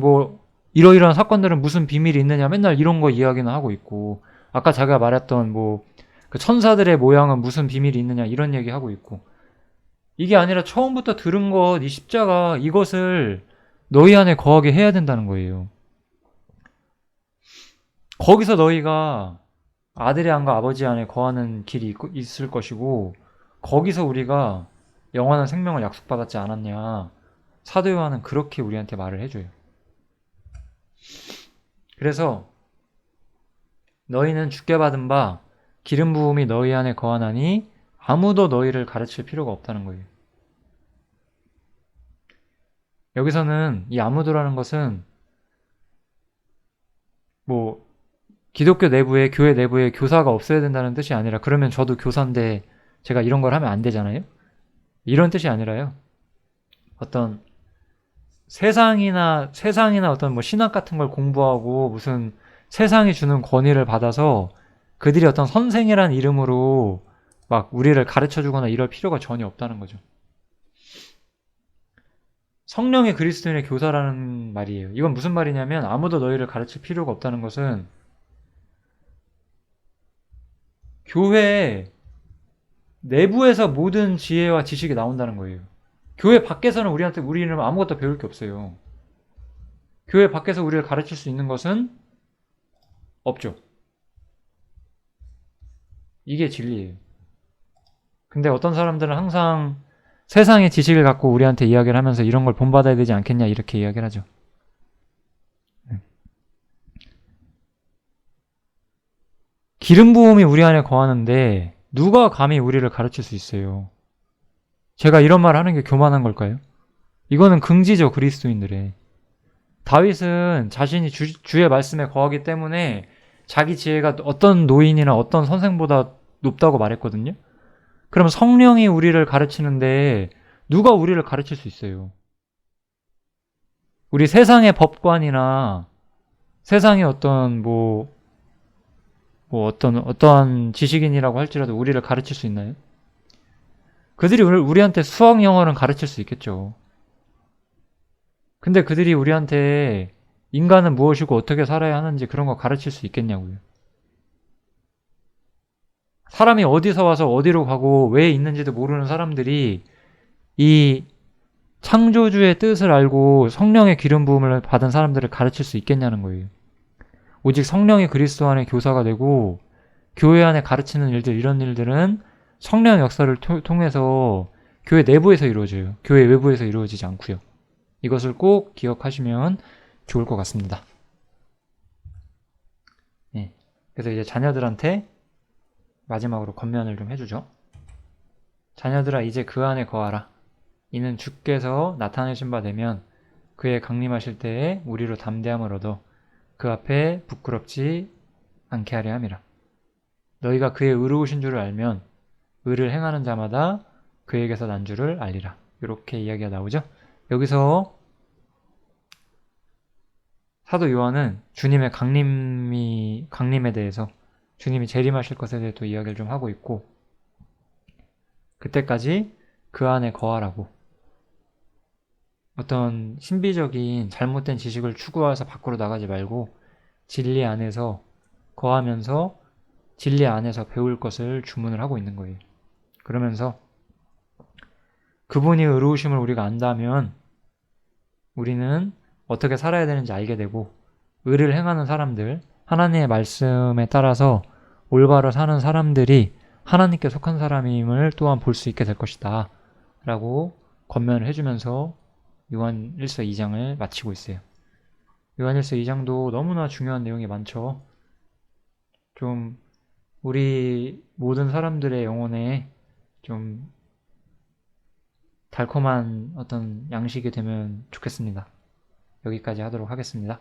뭐 이러이러한 사건들은 무슨 비밀이 있느냐 맨날 이런 거 이야기는 하고 있고, 아까 제가 말했던 뭐 그 천사들의 모양은 무슨 비밀이 있느냐 이런 얘기 하고 있고, 이게 아니라 처음부터 들은 것, 이 십자가, 이것을 너희 안에 거하게 해야 된다는 거예요. 거기서 너희가 아들의 안과 아버지 안에 거하는 길이 있을 것이고, 거기서 우리가 영원한 생명을 약속받았지 않았냐. 사도 요한은 그렇게 우리한테 말을 해줘요. 그래서 너희는 주께 받은 바 기름 부음이 너희 안에 거하나니 아무도 너희를 가르칠 필요가 없다는 거예요. 여기서는 이 아무도라는 것은 뭐 기독교 내부에 교회 내부에 교사가 없어야 된다는 뜻이 아니라 그러면 저도 교사인데 제가 이런 걸 하면 안 되잖아요. 이런 뜻이 아니라요. 어떤 세상이나 어떤 뭐 신학 같은 걸 공부하고 무슨 세상이 주는 권위를 받아서 그들이 어떤 선생이라는 이름으로 막 우리를 가르쳐 주거나 이럴 필요가 전혀 없다는 거죠. 성령의 그리스도인의 교사라는 말이에요. 이건 무슨 말이냐면 아무도 너희를 가르칠 필요가 없다는 것은 교회 내부에서 모든 지혜와 지식이 나온다는 거예요. 교회 밖에서는 우리는 아무것도 배울 게 없어요. 교회 밖에서 우리를 가르칠 수 있는 것은 없죠. 이게 진리예요. 근데 어떤 사람들은 항상 세상의 지식을 갖고 우리한테 이야기를 하면서 이런 걸 본받아야 되지 않겠냐 이렇게 이야기를 하죠. 기름 부음이 우리 안에 거하는데 누가 감히 우리를 가르칠 수 있어요? 제가 이런 말 하는 게 교만한 걸까요? 이거는 긍지죠, 그리스도인들의. 다윗은 자신이 주의 말씀에 거하기 때문에 자기 지혜가 어떤 노인이나 어떤 선생보다 높다고 말했거든요. 그럼 성령이 우리를 가르치는데 누가 우리를 가르칠 수 있어요? 우리 세상의 법관이나 세상의 어떤 지식인이라고 할지라도 우리를 가르칠 수 있나요? 그들이 우리한테 수학 영어는 가르칠 수 있겠죠. 근데 그들이 우리한테 인간은 무엇이고 어떻게 살아야 하는지 그런 거 가르칠 수 있겠냐고요. 사람이 어디서 와서 어디로 가고 왜 있는지도 모르는 사람들이 이 창조주의 뜻을 알고 성령의 기름 부음을 받은 사람들을 가르칠 수 있겠냐는 거예요. 오직 성령이 그리스도 안에 교사가 되고 교회 안에 가르치는 일들, 이런 일들은 성령 역사를 통해서 교회 내부에서 이루어져요. 교회 외부에서 이루어지지 않고요. 이것을 꼭 기억하시면 좋을 것 같습니다. 네. 그래서 이제 자녀들한테 마지막으로 권면을 좀 해주죠. 자녀들아, 이제 그 안에 거하라. 이는 주께서 나타내신 바 되면 그의 강림하실 때에 우리로 담대함을 얻어 그 앞에 부끄럽지 않게 하려 함이라. 너희가 그의 의로우신 줄을 알면 의를 행하는 자마다 그에게서 난 줄을 알리라. 이렇게 이야기가 나오죠. 여기서 사도 요한은 주님의 강림에 대해서, 주님이 재림하실 것에 대해 또 이야기를 좀 하고 있고, 그때까지 그 안에 거하라고, 어떤 신비적인 잘못된 지식을 추구해서 밖으로 나가지 말고 진리 안에서 거하면서 진리 안에서 배울 것을 주문을 하고 있는 거예요. 그러면서 그분이 의로우심을 우리가 안다면 우리는 어떻게 살아야 되는지 알게 되고, 의를 행하는 사람들, 하나님의 말씀에 따라서 올바로 사는 사람들이 하나님께 속한 사람임을 또한 볼 수 있게 될 것이다 라고 권면을 해주면서 요한 1서 2장을 마치고 있어요. 요한 1서 2장도 너무나 중요한 내용이 많죠. 좀 우리 모든 사람들의 영혼에 좀 달콤한 어떤 양식이 되면 좋겠습니다. 여기까지 하도록 하겠습니다.